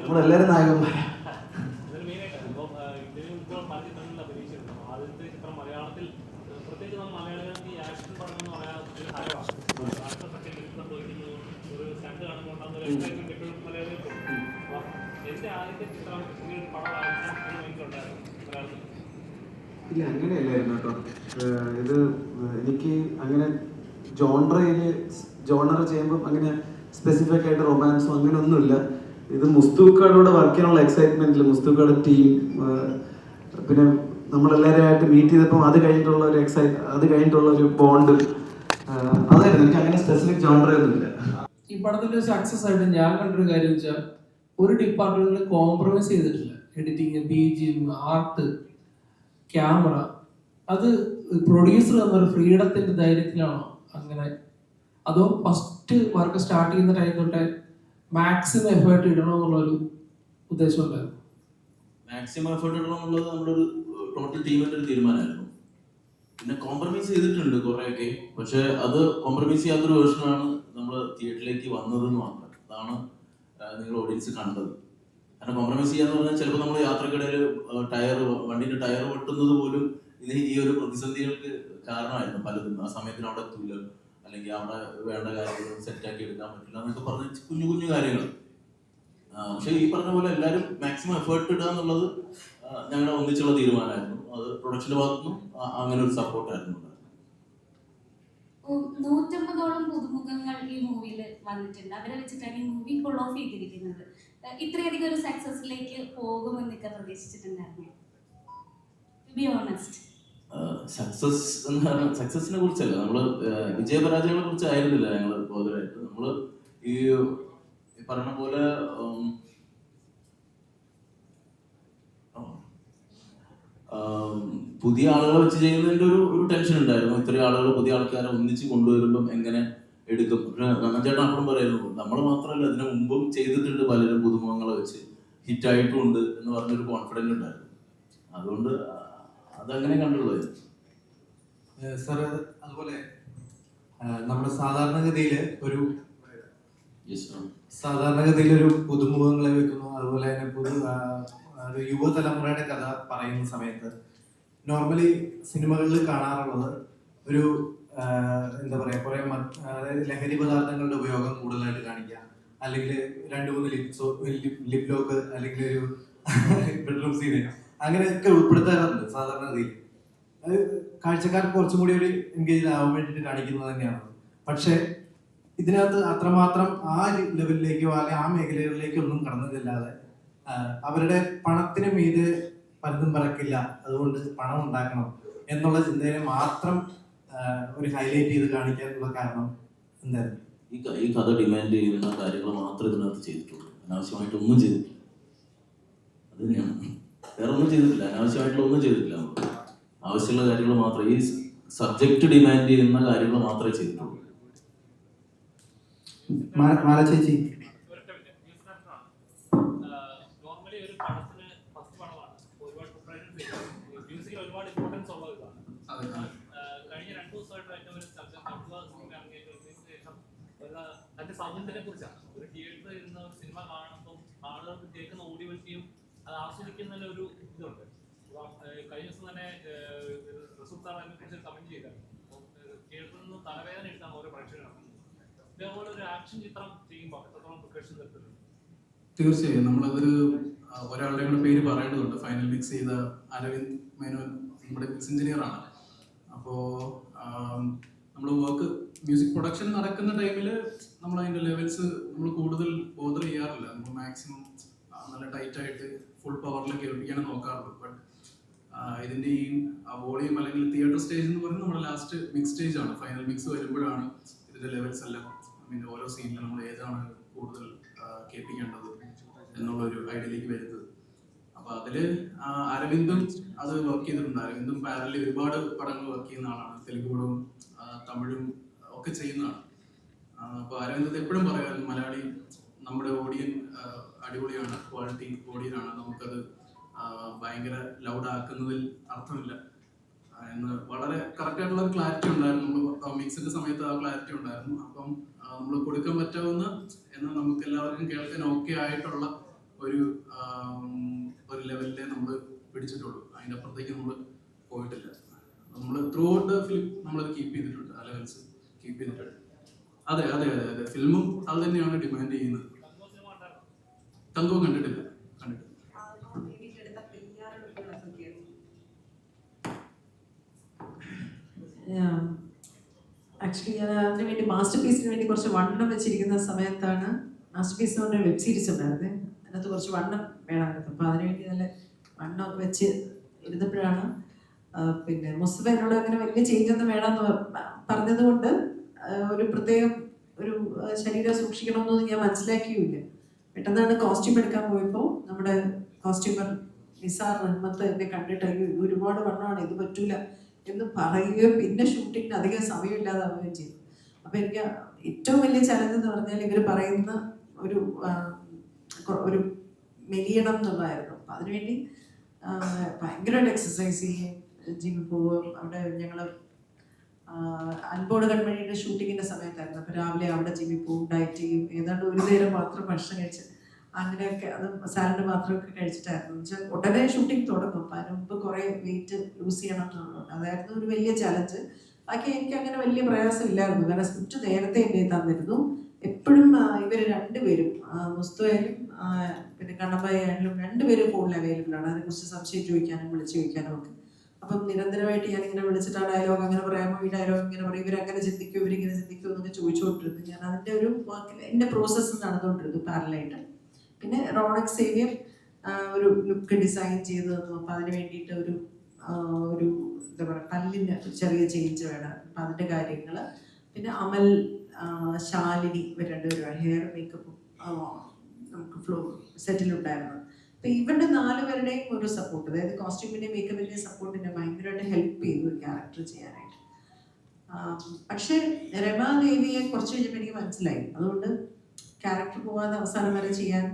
നമ്മളെല്ലാവരും നായകന്മാരാണ്. ഇല്ല, അങ്ങനെയല്ലായിരുന്നു കേട്ടോ. ഇത് എനിക്ക് അങ്ങനെ ജോണർ ചെയ്യുമ്പം അങ്ങനെ സ്പെസിഫിക് ആയിട്ട് റൊമാൻസോ അങ്ങനെ ഒന്നുമില്ല. ഇത് മുസ്തൂക്കാടോടെ വർക്ക് ചെയ്യാനുള്ള എക്സൈറ്റ്മെന്റിൽ മുസ്തൂക്കാട് ടീം, പിന്നെ നമ്മളെല്ലാവരുമായിട്ട് മീറ്റ് ചെയ്തപ്പം അത് കഴിഞ്ഞിട്ടുള്ള ഒരു ബോണ്ട്, അതായിരുന്നു. എനിക്ക് അങ്ങനെ സ്പെസിഫിക് ജോണർ ഒന്നുമില്ല. ഈ പടത്തിന്റെ സക്സസ് ആയിട്ട് ഞാൻ കണ്ടൊരു കാര്യം വെച്ചാൽ ഒരു ഡിപ്പാർട്ട്മെന്റിൽ കോംപ്രമൈസ് ചെയ്തിട്ടില്ല. എഡിറ്റിംഗ്, ബിജിഎം, ആർട്ട്, ക്യാമറ, അത് പ്രൊഡ്യൂസർ എന്നൊരു ഫ്രീഡത്തിന്റെ ധൈര്യത്തിലാണോ അങ്ങനെ, അതോ ഫസ്റ്റ് വർക്ക് സ്റ്റാർട്ട് ചെയ്യുന്ന ടൈം തൊട്ടേ മാക്സിമം എഫേർട്ട് ഇടണമെന്നുള്ളൊരു ഉദ്ദേശം ഉണ്ടായിരുന്നു? മാക്സിമം എഫേർട്ട് ഇടണമെന്നുള്ളത് നമ്മുടെ ഒരു ടോട്ടൽ ടീമിന്റെ ഒരു തീരുമാനമായിരുന്നു. പിന്നെ കോംപ്രമൈസ് ചെയ്തിട്ടുണ്ട് കുറേയൊക്കെ, പക്ഷെ അത് കോംപ്രമൈസ് ചെയ്യാത്തൊരു വേർഷനാണ് നമ്മൾ തിയേറ്ററിലേക്ക് വന്നതെന്ന് മാത്രം. അതാണ് നിങ്ങൾ ഓഡിയൻസ് കണ്ടത്. കാരണം കോംപ്രമൈസ് ചെയ്യാന്ന് പറഞ്ഞാൽ ചിലപ്പോൾ നമ്മൾ യാത്രക്കിടയിൽ വണ്ടിന്റെ ടയർ വെട്ടുന്നത് പോലും ഈ ഒരു പ്രതിസന്ധികൾക്ക് കാരണമായിരുന്നു പലതും. ആ സമയത്തിന് അവിടെ എത്തൂല, അല്ലെങ്കിൽ അവിടെ വേണ്ട കാര്യങ്ങൾ സെറ്റാക്കി എടുക്കാൻ പറ്റില്ല എന്നൊക്കെ പറഞ്ഞ കുഞ്ഞു കുഞ്ഞു കാര്യങ്ങൾ. പക്ഷെ ഈ പറഞ്ഞ പോലെ എല്ലാവരും മാക്സിമം എഫേർട്ട് ഇടുക എന്നുള്ളത് ഞങ്ങളുടെ ഒന്നിച്ചുള്ള തീരുമാനമായിരുന്നു. അത് പ്രൊഡക്ഷന്റെ ഭാഗത്തുനിന്നും അങ്ങനെ ഒരു സപ്പോർട്ടായിരുന്നു. 150ഓളം പുതുമുഖങ്ങൾ ഈ മൂവിയിൽ വന്നിട്ടുണ്ട്. അവരെ വെച്ചിട്ടാണ് ഈ മൂവി ഫുൾ ഓഫ് ചെയ്തിരിക്കുന്നത്. ഇത്രയധികം ഒരു സക്സസിലേക്ക് പോകുമെന്നൊക്കെ പ്രതീക്ഷിച്ചിട്ടുണ്ടായിരുന്നു? Be honest. സക്സസിനെ കുറിച്ചല്ല, നമ്മള് വിജയപരാജയങ്ങളെ കുറിച്ച് ആയിരുന്നില്ല ഞങ്ങൾ ബോധമായിട്ട്. നമ്മള് ഈ പറഞ്ഞ പോലെ പുതിയ ആളുകളെ വെച്ച് ചെയ്യുന്നതിന്റെ ഒരു ടെൻഷൻ ഉണ്ടായിരുന്നു. ഇത്രയും ആളുകൾ, പുതിയ ആൾക്കാരെ ഒന്നിച്ച് കൊണ്ടുവരുമ്പം എങ്ങനെ എടുക്കും. ചേട്ടൻ അപ്പോഴും പറയുന്നു, നമ്മൾ മാത്രമല്ല ഇതിനു മുമ്പും ചെയ്തിട്ടുണ്ട് പലരും പുതുമുഖങ്ങളെ വെച്ച്, ഹിറ്റായിട്ടും ഉണ്ട് എന്ന് പറഞ്ഞൊരു കോൺഫിഡൻസ് ഉണ്ടായിരുന്നു. അതുകൊണ്ട് അതങ്ങനെ കണ്ടുള്ളത് സാർ. അതുപോലെ നമ്മുടെ സാധാരണഗതിയിൽ ഒരു പുതുമുഖങ്ങളെ വെക്കുന്നു, അതുപോലെ തന്നെ ഒരു യുവതലമുറയുടെ കഥ പറയുന്ന സമയത്ത് നോർമലി സിനിമകളിൽ കാണാറുള്ളത് ഒരു എന്താ പറയാ, കുറെ അതായത് ലഹരി പദാർത്ഥങ്ങളുടെ ഉപയോഗം കൂടുതലായിട്ട് കാണിക്കുക, അല്ലെങ്കിൽ 2-3 ലിപ് ലോക്ക്, അല്ലെങ്കിൽ ഒരു ബെഡ്റൂം സീന്, അങ്ങനെയൊക്കെ ഉൾപ്പെടുത്താറുണ്ട് സാധാരണഗതിയിൽ. അത് കാഴ്ചക്കാർക്ക് കുറച്ചും കൂടി ഒരു എൻഗേജ് ആവാൻ വേണ്ടിയിട്ട് കാണിക്കുന്നത് തന്നെയാണ്. പക്ഷെ ഇതിനകത്ത് അത്രമാത്രം ആ ലെവലിലേക്കോ അല്ലെങ്കിൽ ആ മേഖലകളിലേക്കോ ഒന്നും കടന്നതില്ലാതെ അവരുടെ പണത്തിന് മീതെ പലതും പറക്കില്ല, അതുകൊണ്ട് പണം ഉണ്ടാക്കണം എന്നുള്ള ചിന്തയെ മാത്രം ഒരു ഹൈലൈറ്റ് ചെയ്ത് കാണിക്കാനുള്ള കാരണം എന്തായിരുന്നു? ഈ കഥ ഡിമാൻഡ് ചെയ്യുന്ന കാര്യങ്ങൾ മാത്രം ഇതിനകത്ത് ചെയ്തിട്ടുള്ളൂ. അനാവശ്യമായിട്ടൊന്നും ചെയ്തിട്ടില്ല. അത് തന്നെയാണ്, വേറെ ഒന്നും ചെയ്തിട്ടില്ല. അനാവശ്യമായിട്ടുള്ള ഒന്നും ചെയ്തിട്ടില്ല. ആവശ്യമുള്ള കാര്യങ്ങൾ മാത്രം, ഈ സബ്ജക്റ്റ് ഡിമാൻഡ് ചെയ്യുന്ന കാര്യങ്ങൾ മാത്രമേ ചെയ്തിട്ടുള്ളൂ. ചേച്ചി, സൗന്ദര്യത്തെ കുറിച്ചാണ്. ഒരു തിയേറ്ററിൽ ഇരുന്ന ഒരു സിനിമ കാണുമ്പോൾ ആളുകൾക്ക് കേൾക്കുന്ന ഓഡിയോയും അത് ആസ്വദിക്കുന്നതിന് ഒരു ഇതുണ്ട്. കഴിഞ്ഞ ദിവസം തന്നെ അതിനെ കുറിച്ച് കമന്റ് ചെയ്തായിരുന്നു. തിയേറ്ററിൽ നിന്ന് തലവേദന എടുത്താണ് ഓരോ പ്രേക്ഷകരാണ്. ഇതേപോലെ ഒരു ആക്ഷൻ ചിത്രം ചെയ്യുമ്പോൾ എത്രത്തോളം പ്രിക്കഷൻ നിർത്തുന്നുണ്ട്? തീർച്ചയായും നമ്മളതൊരു ഒരാളുടെ കൂടെ പേര് പറയേണ്ടതുണ്ട്. ഫൈനൽ മിക്സ് ചെയ്ത അരവിന്ദ് മേനോൻ നമ്മുടെ മിക്സ് എഞ്ചിനീയർ ആണ്. അപ്പോൾ നമ്മൾ മ്യൂസിക് പ്രൊഡക്ഷൻ നടക്കുന്ന ടൈമിൽ നമ്മൾ അതിൻ്റെ ലെവൽസ് നമ്മൾ കൂടുതൽ ബോദർ ചെയ്യാറില്ല. നമ്മൾ മാക്സിമം നല്ല ടൈറ്റായിട്ട് ഫുൾ പവറിൽ കേൾപ്പിക്കാനും നോക്കാറുള്ളൂ. ബട്ട് ഇതിൻ്റെ ഈ വോളിയം അല്ലെങ്കിൽ തിയേറ്റർ സ്റ്റേജ് എന്ന് പറയുന്നത് നമ്മുടെ ലാസ്റ്റ് മിക്സ് സ്റ്റേജ് ആണ്. ഫൈനൽ മിക്സ് വരുമ്പോഴാണ് ഇതിൻ്റെ ലെവൽസ് എല്ലാം, ഓരോ സീനിലും നമ്മൾ ഏതാണ് കൂടുതൽ കേൾപ്പിക്കേണ്ടത് എന്നുള്ളൊരു ഐഡിയയിലേക്ക് വരുന്നത്. അപ്പോൾ അതിൽ അരവിന്ദും അത് വർക്ക് ചെയ്തിട്ടുണ്ട്. അരവിന്ദും പാരലി ഒരുപാട് പടങ്ങൾ വർക്ക് ചെയ്യുന്ന ആളാണ്. തെലുങ്ക് പടവും തമിഴും ഒക്കെ ചെയ്യുന്നതാണ്. അപ്പോൾ അരവിന്ദത്തെ എപ്പോഴും പറയാറുണ്ട്, മലയാളി നമ്മുടെ ഓഡിയൻ അടിപൊളിയാണ്, ക്വാളിറ്റി ഓഡിയനാണ്, നമുക്കത് ഭയങ്കര ലൗഡ് ആക്കുന്നതിൽ അർത്ഥമില്ല എന്ന് വളരെ കറക്റ്റായിട്ടുള്ള ഒരു ക്ലാരിറ്റി ഉണ്ടായിരുന്നു. നമ്മൾ മിക്സിന്റെ സമയത്ത് ആ ക്ലാരിറ്റി ഉണ്ടായിരുന്നു. അപ്പം നമ്മൾ കൊടുക്കാൻ പറ്റാവുന്ന എന്നാൽ നമുക്ക് എല്ലാവർക്കും കേൾക്കാൻ ഓക്കെ ആയിട്ടുള്ള ഒരു ഒരു ലെവലിലേ നമ്മൾ പിടിച്ചിട്ടുള്ളൂ. അതിൻ്റെ അപ്പുറത്തേക്ക് നമ്മൾ പോയിട്ടില്ല. നമ്മൾ ത്രൂ ഔട്ട് ദ ഫിലിം നമ്മളത് കീപ്പ് ചെയ്തിട്ടുണ്ട്, ആ ലെവൽസ് കീപ്പ് ചെയ്തിട്ടുണ്ട്. അതെ അതെ അതെ അതെ, ഫിലിമും അത് തന്നെയാണ് ഡിമാൻഡ് ചെയ്യുന്നത്. തങ്കുവും കണ്ടിട്ടില്ല. ആക്ച്വലി ഞാൻ അതിന് വേണ്ടി മാസ്റ്റർ പീസിന് വേണ്ടി കുറച്ച് വണ്ണം വെച്ചിരിക്കുന്ന സമയത്താണ്, മാസ്റ്റർ പീസ് എന്ന് പറഞ്ഞ വെബ് സീരീസ് ഉണ്ടായിരുന്നത്, അതിനകത്ത് കുറച്ച് വണ്ണം വേണമായിരുന്നു. അപ്പോൾ അതിനുവേണ്ടി നല്ല വണ്ണമൊക്കെ വെച്ച് ഇരുന്നപ്പോഴാണ് പിന്നെ മുസ്തഫ എന്നോട് അങ്ങനെ വലിയ ചേഞ്ച് ഒന്നും വേണമെന്ന് പറഞ്ഞത് കൊണ്ട് ഒരു പ്രത്യേകം ഒരു ശരീരം സൂക്ഷിക്കണമെന്നൊന്നും ഞാൻ മനസ്സിലാക്കിയുമില്ല. പെട്ടെന്നാണ് കോസ്റ്റ്യൂം എടുക്കാൻ പോയപ്പോൾ നമ്മുടെ കോസ്റ്റ്യൂമർ നിസാർ റഹ്മത്ത് എന്നെ കണ്ടിട്ട് ഒരുപാട് വണ്ണമാണ്, ഇത് പറ്റൂല എന്ന് പറയുകയും പിന്നെ ഷൂട്ടിങ്ങിന് അധികം സമയമില്ലാതാവുകയും ചെയ്തു. അപ്പോൾ എനിക്ക് ഏറ്റവും വലിയ ചലഞ്ച് എന്ന് പറഞ്ഞാൽ ഇവർ പറയുന്ന ഒരു ഒരു മെലിയണം എന്നുള്ളതായിരുന്നു. അപ്പം അതിനുവേണ്ടി ഭയങ്കരമായിട്ട് എക്സസൈസ് ചെയ്യും, ജിമ്മിൽ പോവുക. അവിടെ ഞങ്ങൾ അൻപോട് കൺമണിയുടെ ഷൂട്ടിങ്ങിൻ്റെ സമയത്തായിരുന്നു. അപ്പോൾ രാവിലെ അവിടെ ജിമ്മിൽ പോവും, ഡയറ്റ് ചെയ്യും, ഏതാണ്ട് ഒരു നേരം മാത്രം ഭക്ഷണം കഴിച്ച് അങ്ങനെയൊക്കെ, അത് സാലഡ് മാത്രമൊക്കെ കഴിച്ചിട്ടായിരുന്നു. വെച്ചാൽ ഉടനെ ഷൂട്ടിങ് തുടങ്ങും, അപ്പം അതിന് മുമ്പ് കുറേ വെയിറ്റ് ലൂസ് ചെയ്യണം എന്നുള്ളത് അതായിരുന്നു ഒരു വലിയ ചലഞ്ച്. ബാക്കി എനിക്ക് അങ്ങനെ വലിയ പ്രയാസമില്ലായിരുന്നു, കാരണം സ്ക്രിപ്റ്റ് നേരത്തെ എന്നെ തന്നിരുന്നു. എപ്പോഴും ഇവർ രണ്ടുപേരും, മുസ്തഫയും പിന്നെ കണ്ണമ്പായാലും രണ്ടുപേരും ഫോണിൽ അവൈലബിൾ ആണ്, അതിനെക്കുറിച്ച് സംശയം ചോദിക്കാനും വിളിച്ചു ചോദിക്കാനും ഒക്കെ. അപ്പം നിരന്തരമായിട്ട് ഞാനിങ്ങനെ വിളിച്ചിട്ട് ആ ഡയലോഗ് അങ്ങനെ പറയാമോ, ഈ ഡയലോഗ് ഇങ്ങനെ പറയും, ഇവരങ്ങനെ ചിന്തിക്കും, ഇവരിങ്ങനെ ചിന്തിക്കും എന്നൊക്കെ ചോദിച്ചുകൊണ്ടിരുന്നു. ഞാൻ അതിൻ്റെ ഒരു വർക്കിൽ എൻ്റെ പ്രോസസ്സ് നടന്നുകൊണ്ടിരുന്നു പാരലായിട്ട്. പിന്നെ റോണക് സേവിയർ ഒരു ലുക്ക് ഡിസൈൻ ചെയ്ത് തന്നു. അപ്പം അതിന് വേണ്ടിയിട്ട് ഒരു എന്താ പറയുക, പല്ലിന് ചെറിയ ചേഞ്ച് വേണം, അപ്പം അതിൻ്റെ കാര്യങ്ങൾ. പിന്നെ അമൽ, ശാലിനി, ഇവർ രണ്ടുപേരും ഹെയർ മേക്കപ്പും നമുക്ക് സെറ്റിലുണ്ടായിരുന്നു. അപ്പം ഇവരുടെ 4 പേരുടെയും ഒരു സപ്പോർട്ട്, അതായത് കോസ്റ്റ്യൂമിൻ്റെയും മേക്കപ്പിൻ്റെയും സപ്പോർട്ടിനെ ഭയങ്കരമായിട്ട് ഹെൽപ്പ് ചെയ്തു ക്യാരക്ടർ ചെയ്യാനായിട്ട്. പക്ഷേ രമാദേവിയെ കുറച്ച് കഴിഞ്ഞപ്പോൾ എനിക്ക് മനസ്സിലായി, അതുകൊണ്ട് ക്യാരക്ടർ പോകാതെ അവസാനം വരെ ചെയ്യാൻ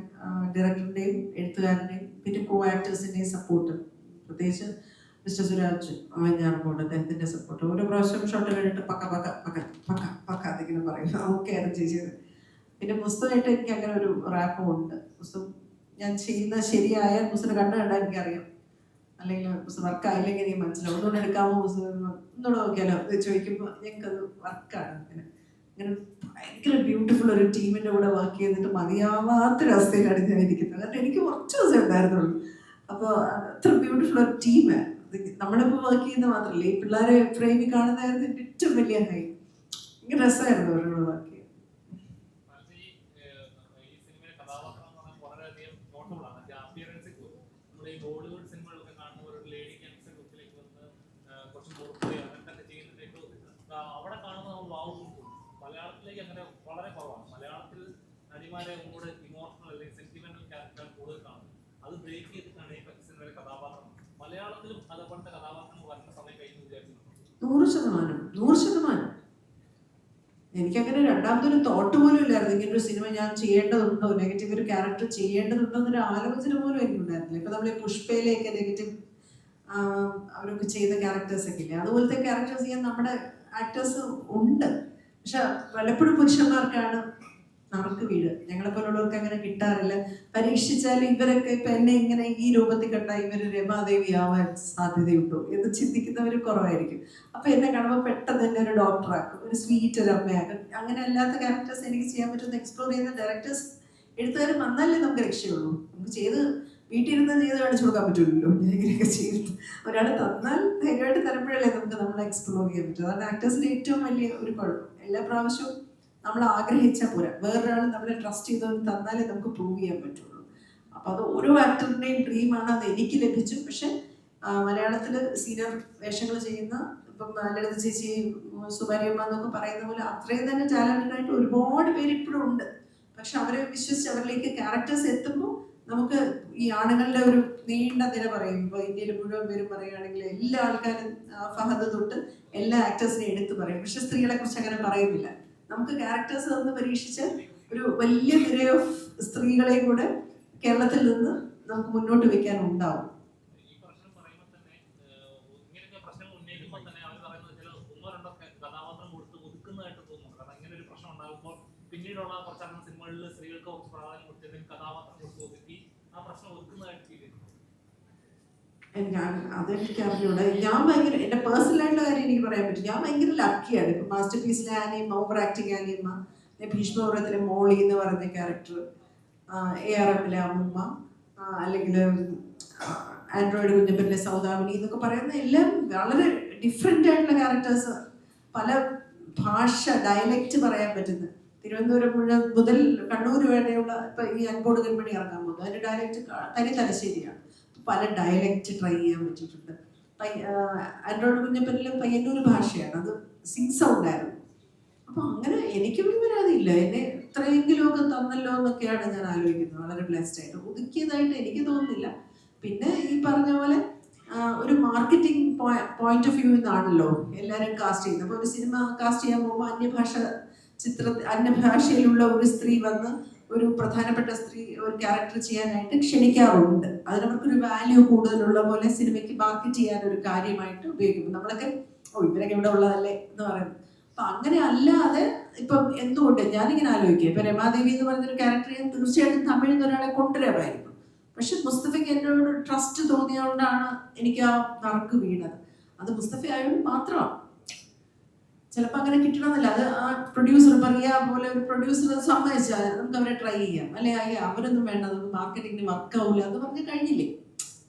ഡയറക്ടറിൻ്റെയും എഴുത്തുകാരൻ്റെയും പിന്നെ കോ ആക്ടേഴ്സിൻ്റെയും സപ്പോർട്ട്, പ്രത്യേകിച്ച് മിസ്റ്റർ സുരാജ് ഞാറുകൊണ്ട് അദ്ദേഹത്തിൻ്റെ സപ്പോർട്ട്. ഓരോ പ്രാവശ്യം ഷോട്ട് കഴിഞ്ഞിട്ട് പക്ക പക്ക പക്ക പക്ക പക്ക അതിങ്ങനെ പറയും, ഓക്കെയായിരുന്നു ചേച്ചിയത്. പിന്നെ പുസ്തകമായിട്ട് എനിക്ക് അങ്ങനെ ഒരു റാപ്പും ഉണ്ട്. പുസ്തകം ഞാൻ ചെയ്യുന്നത് ശരിയായ പുസ്തകം കണ്ടാൽ എനിക്കറിയാം, അല്ലെങ്കിൽ പുസ്തകം വർക്കായില്ലെങ്കിൽ എനിക്ക് മനസ്സിലാവും. ഒന്നുകൂടെ എടുക്കാമോ പുസ്തകം, ഒന്നുകൂടെ നോക്കിയാലോ ഇത് ചോദിക്കുമ്പോൾ ഞങ്ങൾക്കത് വർക്കാണ്. അങ്ങനെ ഭയങ്കര ബ്യൂട്ടിഫുൾ ഒരു ടീമിൻ്റെ കൂടെ വർക്ക് ചെയ്തിട്ട് മതിയാവാത്തൊരവസ്ഥയിലാണ് ഞാൻ ഇരിക്കുന്നത്. കാരണം എനിക്ക് കുറച്ച് ദിവസം ഉണ്ടായിരുന്നുള്ളൂ. അപ്പോൾ അത്ര ബ്യൂട്ടിഫുൾ ഒരു ടീമാണ്. നമ്മളിപ്പോൾ വർക്ക് ചെയ്യുന്നത് മാത്രമല്ല, ഈ പിള്ളേരെ ഫ്രെയിമിൽ കാണുന്നതായിരുന്നു എൻ്റെ ഏറ്റവും വലിയ ഹൈ. ഭയങ്കര രസമായിരുന്നു അവരോട് വർക്ക് ചെയ്യാൻ. ബോളിവുഡ് സിനിമകളൊക്കെ കാണുന്ന ഒരു ലേഡി ക്യാൻസർ ലുക്കിലേക്ക് വന്ന് കുറച്ച് അങ്ങനത്തെ ചെയ്യുന്നതിലേക്ക് അവിടെ കാണുന്ന നമ്മൾ വാവും. മലയാളത്തിലേക്ക് അങ്ങനെ വളരെ കുറവാണ്. മലയാളത്തിൽ നടിമാരെ ഒന്നുകൂടെ ഇമോഷണൽ അല്ലെങ്കിൽ സെന്റിമെന്റൽ ക്യാരക്ടർ കൂടുതൽ കാണുന്നത്. അത് ബ്രേക്ക് ചെയ്തിട്ടാണ് ഈ സിനിമയിലെ കഥാപാത്രം. മലയാളത്തിലും അതേപോലത്തെ കഥാപാത്രങ്ങൾ വരുന്ന സമയം കഴിഞ്ഞ് വിചാരിക്കുന്നു. 100%. എനിക്കങ്ങനെ രണ്ടാമതൊരു തോട്ട് പോലും ഇല്ലായിരുന്നു, ഇങ്ങനൊരു സിനിമ ഞാൻ ചെയ്യേണ്ടതുണ്ടോ, നെഗറ്റീവ് ഒരു ക്യാരക്ടർ ചെയ്യേണ്ടതുണ്ടോ എന്നൊരു ആലോചന പോലും എനിക്കുണ്ടായിരുന്നില്ല. ഇപ്പം നമ്മൾ ഈ പുഷ്പയിലേക്ക് നെഗറ്റീവ് അവരൊക്കെ ചെയ്ത ക്യാരക്ടേഴ്സൊക്കെ ഇല്ലേ, അതുപോലത്തെ ക്യാരക്ടേഴ്സ് ചെയ്യാൻ നമ്മുടെ ആക്ടേഴ്സ് ഉണ്ട്. പക്ഷെ പലപ്പോഴും പുരുഷന്മാർക്കാണ് നറുക്ക് വീട്, ഞങ്ങളെപ്പോലുള്ളവർക്ക് അങ്ങനെ കിട്ടാറില്ല. പരീക്ഷിച്ചാൽ ഇവരൊക്കെ ഇപ്പം എന്നെ ഇങ്ങനെ ഈ രൂപത്തിൽ കണ്ടാൽ ഇവർ രമാദേവി ആവാൻ സാധ്യതയുണ്ടോ എന്ന് ചിന്തിക്കുന്നവർ കുറവായിരിക്കും. അപ്പം എന്നെ കാണുമ്പോൾ പെട്ടെന്ന് തന്നെ ഒരു ഡോക്ടറാക്കും, ഒരു സ്വീറ്റ് ഒരു അമ്മയാക്കും. അങ്ങനെ അല്ലാത്ത ക്യാരക്ടേഴ്സ് എനിക്ക് ചെയ്യാൻ പറ്റുന്ന എക്സ്പ്ലോർ ചെയ്യുന്ന ഡയറക്ടേഴ്സ് എഴുത്തുകാർ വന്നാലേ നമുക്ക് രക്ഷയുള്ളൂ. നമുക്ക് ചെയ്ത് വീട്ടിലിരുന്ന് ചെയ്ത് കാണിച്ചു കൊടുക്കാൻ പറ്റുമല്ലോ. ഞാൻ ഇങ്ങനെയൊക്കെ ചെയ്തു ഒരാൾ തന്നാൽ ധൈര്യമായിട്ട് തരുമ്പോഴല്ലേ നമുക്ക് നമ്മളെ എക്സ്പ്ലോർ ചെയ്യാൻ പറ്റും. അതാണ് ആക്ടേഴ്സിൻ്റെ ഏറ്റവും വലിയ ഒരു കുഴപ്പം. എല്ലാ പ്രാവശ്യവും നമ്മൾ ആഗ്രഹിച്ചാൽ പോരാ, വേറൊരാൾ നമ്മളെ ട്രസ്റ്റ് ചെയ്തോന്ന് തന്നാലേ നമുക്ക് പ്രൂവ് ചെയ്യാൻ പറ്റുള്ളൂ. അപ്പോൾ അത് ഓരോ ആക്ടറിൻ്റെയും ഡ്രീമാണ്. അത് എനിക്ക് ലഭിച്ചു. പക്ഷെ മലയാളത്തിൽ സീനിയർ വേഷങ്ങൾ ചെയ്യുന്ന ഇപ്പം ലളിത ചേച്ചി, സുബാരിയമ്മ എന്നൊക്കെ പറയുന്ന പോലെ അത്രയും തന്നെ ടാലന്റഡായിട്ട് ഒരുപാട് പേര് ഇപ്പോഴും ഉണ്ട്. പക്ഷെ അവരെ വിശ്വസിച്ച് അവരിലേക്ക് ക്യാരക്ടേഴ്സ് എത്തുമ്പോൾ നമുക്ക് ഈ ആണുങ്ങളുടെ ഒരു നീണ്ട നിര പറയും. ഇപ്പോൾ ഇന്ത്യയിൽ മുഴുവൻ പേരും പറയുകയാണെങ്കിൽ എല്ലാ ആൾക്കാരും ഫഹദ് തൊട്ട് എല്ലാ ആക്ടേഴ്സിനെയും എടുത്ത് പറയും. പക്ഷെ സ്ത്രീകളെ കുറിച്ച് അങ്ങനെ പറയുന്നില്ല. നമുക്ക് ക്യാരക്ടേഴ്സ് തന്ന് പരീക്ഷിച്ച് ഒരു വലിയ നിര ഓഫ് സ്ത്രീകളെയും കൂടെ കേരളത്തിൽ നിന്ന് നമുക്ക് മുന്നോട്ട് വെക്കാൻ ഉണ്ടാവും. ഈ പ്രശ്നം പറയുമ്പോൾ തന്നെ ഇങ്ങനെയൊക്കെ പ്രശ്നങ്ങൾ ഉന്നയിക്കുമ്പോൾ തന്നെ അവർ പറയുന്നത് ചില 1-2 കഥാപാത്രം കൊടുത്ത് ഒതുക്കുന്നതായിട്ട് തോന്നുന്നു. കാരണം ഇങ്ങനെ ഒരു പ്രശ്നം ഉണ്ടാകുമ്പോൾ പിന്നീടുള്ള കുറച്ചധികം സിനിമകളിൽ സ്ത്രീകൾക്ക് കുറച്ച് പ്രാധാന്യം കൊടുത്തിട്ട് കഥാപാത്രം കൊടുത്ത് ഒതുക്കി ആ പ്രശ്നം ഒതുക്കുന്നതായിട്ട് ഫീൽ ചെയ്യുന്നു? അതെനിക്ക് അറിഞ്ഞൂടെ. ഞാൻ ഭയങ്കര എൻ്റെ പേഴ്സണലായിട്ടുള്ള കാര്യം എനിക്ക് പറയാൻ പറ്റും. ഞാൻ ഭയങ്കര ലക്കിയാണ്. ഇപ്പം മാസ്റ്റർ പീസിലെ ആനിയമ്മ, ഓവർ ആക്ടിങ് ആനിയമ്മ, ഭീഷ്മപുരത്തിലെ മോളി എന്ന് പറയുന്ന ക്യാരക്ടർ, ARMലെ അമ്മൂമ്മ, അല്ലെങ്കിൽ ആൻഡ്രോയിഡ് കുഞ്ഞപ്പൻ്റെ സൗദാമിനി എന്നൊക്കെ പറയുന്ന എല്ലാം വളരെ ഡിഫറെൻ്റ് ആയിട്ടുള്ള ക്യാരക്ടേഴ്സ്. പല ഭാഷ ഡയലക്റ്റ് പറയാൻ പറ്റുന്നത്. തിരുവനന്തപുരം മുതൽ കണ്ണൂർ വരെയുള്ള ഇപ്പം ഈ അൻപോട് കൺമണി ഇറങ്ങാൻ പോകുന്നത് അതിൻ്റെ ഡയലക്റ്റ് തനി തലശ്ശേരിയാണ്. പല ഡയലക്റ്റ് ട്രൈ ചെയ്യാൻ പറ്റിയിട്ടുണ്ട്. ആൻഡ്രോയിഡ് കുഞ്ഞപ്പനിലും പയ്യന്നൂർ ഭാഷയാണ്, അത് സിങ് സൗണ്ട് ആയിരുന്നു. അപ്പൊ അങ്ങനെ എനിക്കൊരു പരാതിയില്ല. എന്നെ എത്രയെങ്കിലുമൊക്കെ തന്നല്ലോ എന്നൊക്കെയാണ് ഞാൻ ആലോചിക്കുന്നത്. വളരെ ബ്ലെസ്ഡ് ആയിട്ട് ഒതുക്കിയതായിട്ട് എനിക്ക് തോന്നുന്നില്ല. പിന്നെ ഈ പറഞ്ഞ പോലെ ഒരു മാർക്കറ്റിംഗ് പോയിന്റ് ഓഫ് വ്യൂ എന്നാണല്ലോ എല്ലാവരും കാസ്റ്റ് ചെയ്യുന്നത്. അപ്പോൾ ഒരു സിനിമ കാസ്റ്റ് ചെയ്യാൻ പോകുമ്പോൾ അന്യഭാഷയിലുള്ള ഒരു സ്ത്രീ വന്ന് ഒരു പ്രധാനപ്പെട്ട സ്ത്രീ ഒരു ക്യാരക്ടർ ചെയ്യാനായിട്ട് ക്ഷണിക്കാറുണ്ട്. അതിനവർക്കൊരു വാല്യൂ കൂടുതലുള്ള പോലെ സിനിമയ്ക്ക് മാർക്കറ്റ് ചെയ്യാൻ ഒരു കാര്യമായിട്ട് ഉപയോഗിക്കും. നമ്മളൊക്കെ ഇവരൊക്കെ ഇവിടെ ഉള്ളതല്ലേ എന്ന് പറയുന്നത്. അപ്പൊ അങ്ങനെ അല്ലാതെ ഇപ്പം എന്തുകൊണ്ട് ഞാനിങ്ങനെ ആലോചിക്കുക, ഇപ്പൊ രമാദേവി എന്ന് പറയുന്നൊരു ക്യാരക്ടർ ഞാൻ തീർച്ചയായിട്ടും തമിഴിൽ നിന്ന് ഒരാളെ കൊണ്ടുവരാമായിരുന്നു. പക്ഷെ മുസ്തഫയ്ക്ക് എന്നോട് ട്രസ്റ്റ് തോന്നിയതുകൊണ്ടാണ് എനിക്ക് ആ വർക്ക് വീണത്. അത് മുസ്തഫ ആയതുകൊണ്ട് മാത്രമാണ്. ചിലപ്പോൾ അങ്ങനെ കിട്ടണമെന്നില്ല. അത് ആ പ്രൊഡ്യൂസർ പറയാ പോലെ ഒരു പ്രൊഡ്യൂസർ സമ്മതിച്ചാൽ നമുക്ക് അവരെ ട്രൈ ചെയ്യാം, അല്ലെ അവരൊന്നും വേണ്ട, നമുക്ക് മാർക്കറ്റിംഗിന് വർക്കാവില്ല എന്ന് പറഞ്ഞ് കഴിഞ്ഞില്ലേ.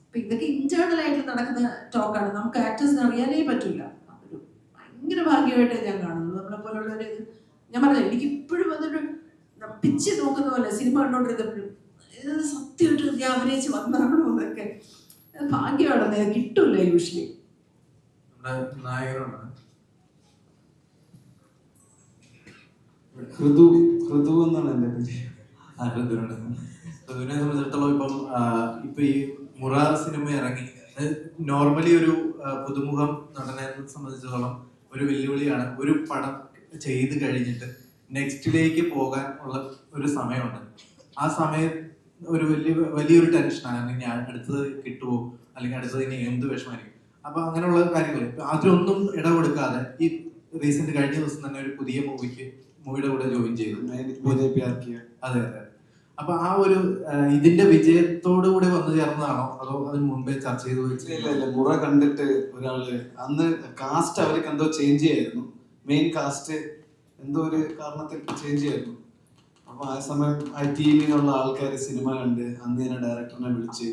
അപ്പൊ ഇതൊക്കെ ഇന്റേണൽ ആയിട്ട് നടക്കുന്ന ടോക്കാണ്. നമുക്ക് ആക്ടേഴ്സിന് അറിയാനേ പറ്റില്ല. അതൊരു ഭയങ്കര ഭാഗ്യമായിട്ടേ ഞാൻ കാണുന്നത്. നമ്മളെ പോലുള്ളവര് ഞാൻ പറഞ്ഞ എനിക്ക് ഇപ്പോഴും അതൊരു പിച്ച് നോക്കുന്ന പോലെ സിനിമ കണ്ടോണ്ടിരുന്നപ്പോഴും ഇത് സത്യമായിട്ട് ഞാൻ അഭിനയിച്ച് വന്നാണോ എന്നൊക്കെ ഭാഗ്യമാണെന്ന് കിട്ടൂല യൂഷ്വലി. നായകനാണ് ഹൃദു എന്നാണ് എൻ്റെ പേര്. ഋതുവിനെ സംബന്ധിച്ചിടത്തോളം ഇപ്പൊ ഈ മുറ സിനിമ ഇറങ്ങി, നോർമലി ഒരു പുതുമുഖം നടനെ സംബന്ധിച്ചിടത്തോളം ഒരു വെല്ലുവിളിയാണ്. ഒരു പടം ചെയ്ത് കഴിഞ്ഞിട്ട് നെക്സ്റ്റിലേക്ക് പോകാൻ ഉള്ള ഒരു സമയമുണ്ട്. ആ സമയം ഒരു വലിയൊരു ടെൻഷനാണ്. അല്ലെങ്കിൽ അടുത്തത് കിട്ടുമോ, അല്ലെങ്കിൽ അടുത്തത് ഇനി എന്ത് വിഷമായിരിക്കും. അപ്പൊ അങ്ങനെയുള്ള കാര്യങ്ങൾ അതിലൊന്നും ഇടകൊടുക്കാതെ ഈ റീസെന്റ് കഴിഞ്ഞ ദിവസം തന്നെ ഒരു പുതിയ മൂവിയുടെ കൂടെ ജോയിൻ ചെയ്തു. അതെ അതെ. അപ്പൊ ആ ഒരു ഇതിന്റെ വിജയത്തോടു കൂടി വന്നു ചേർന്നതാണോ അതോ അതിന് മുമ്പേ ചർച്ച ചെയ്ത് ഇല്ല മുറ കണ്ടിട്ട് ഒരാള് അന്ന് കാസ്റ്റ് അവർക്ക് എന്തോ ചേഞ്ച് ചെയ്യായിരുന്നു. മെയിൻ കാസ്റ്റ് എന്തോ ഒരു കാരണത്തിൽ ചേഞ്ച് ചെയ്യായിരുന്നു. അപ്പൊ ആ സമയം ആ ടീമിലുള്ള ആൾക്കാർ സിനിമ കണ്ട് അന്ന് തന്നെ ഡയറക്ടറിനെ വിളിച്ച്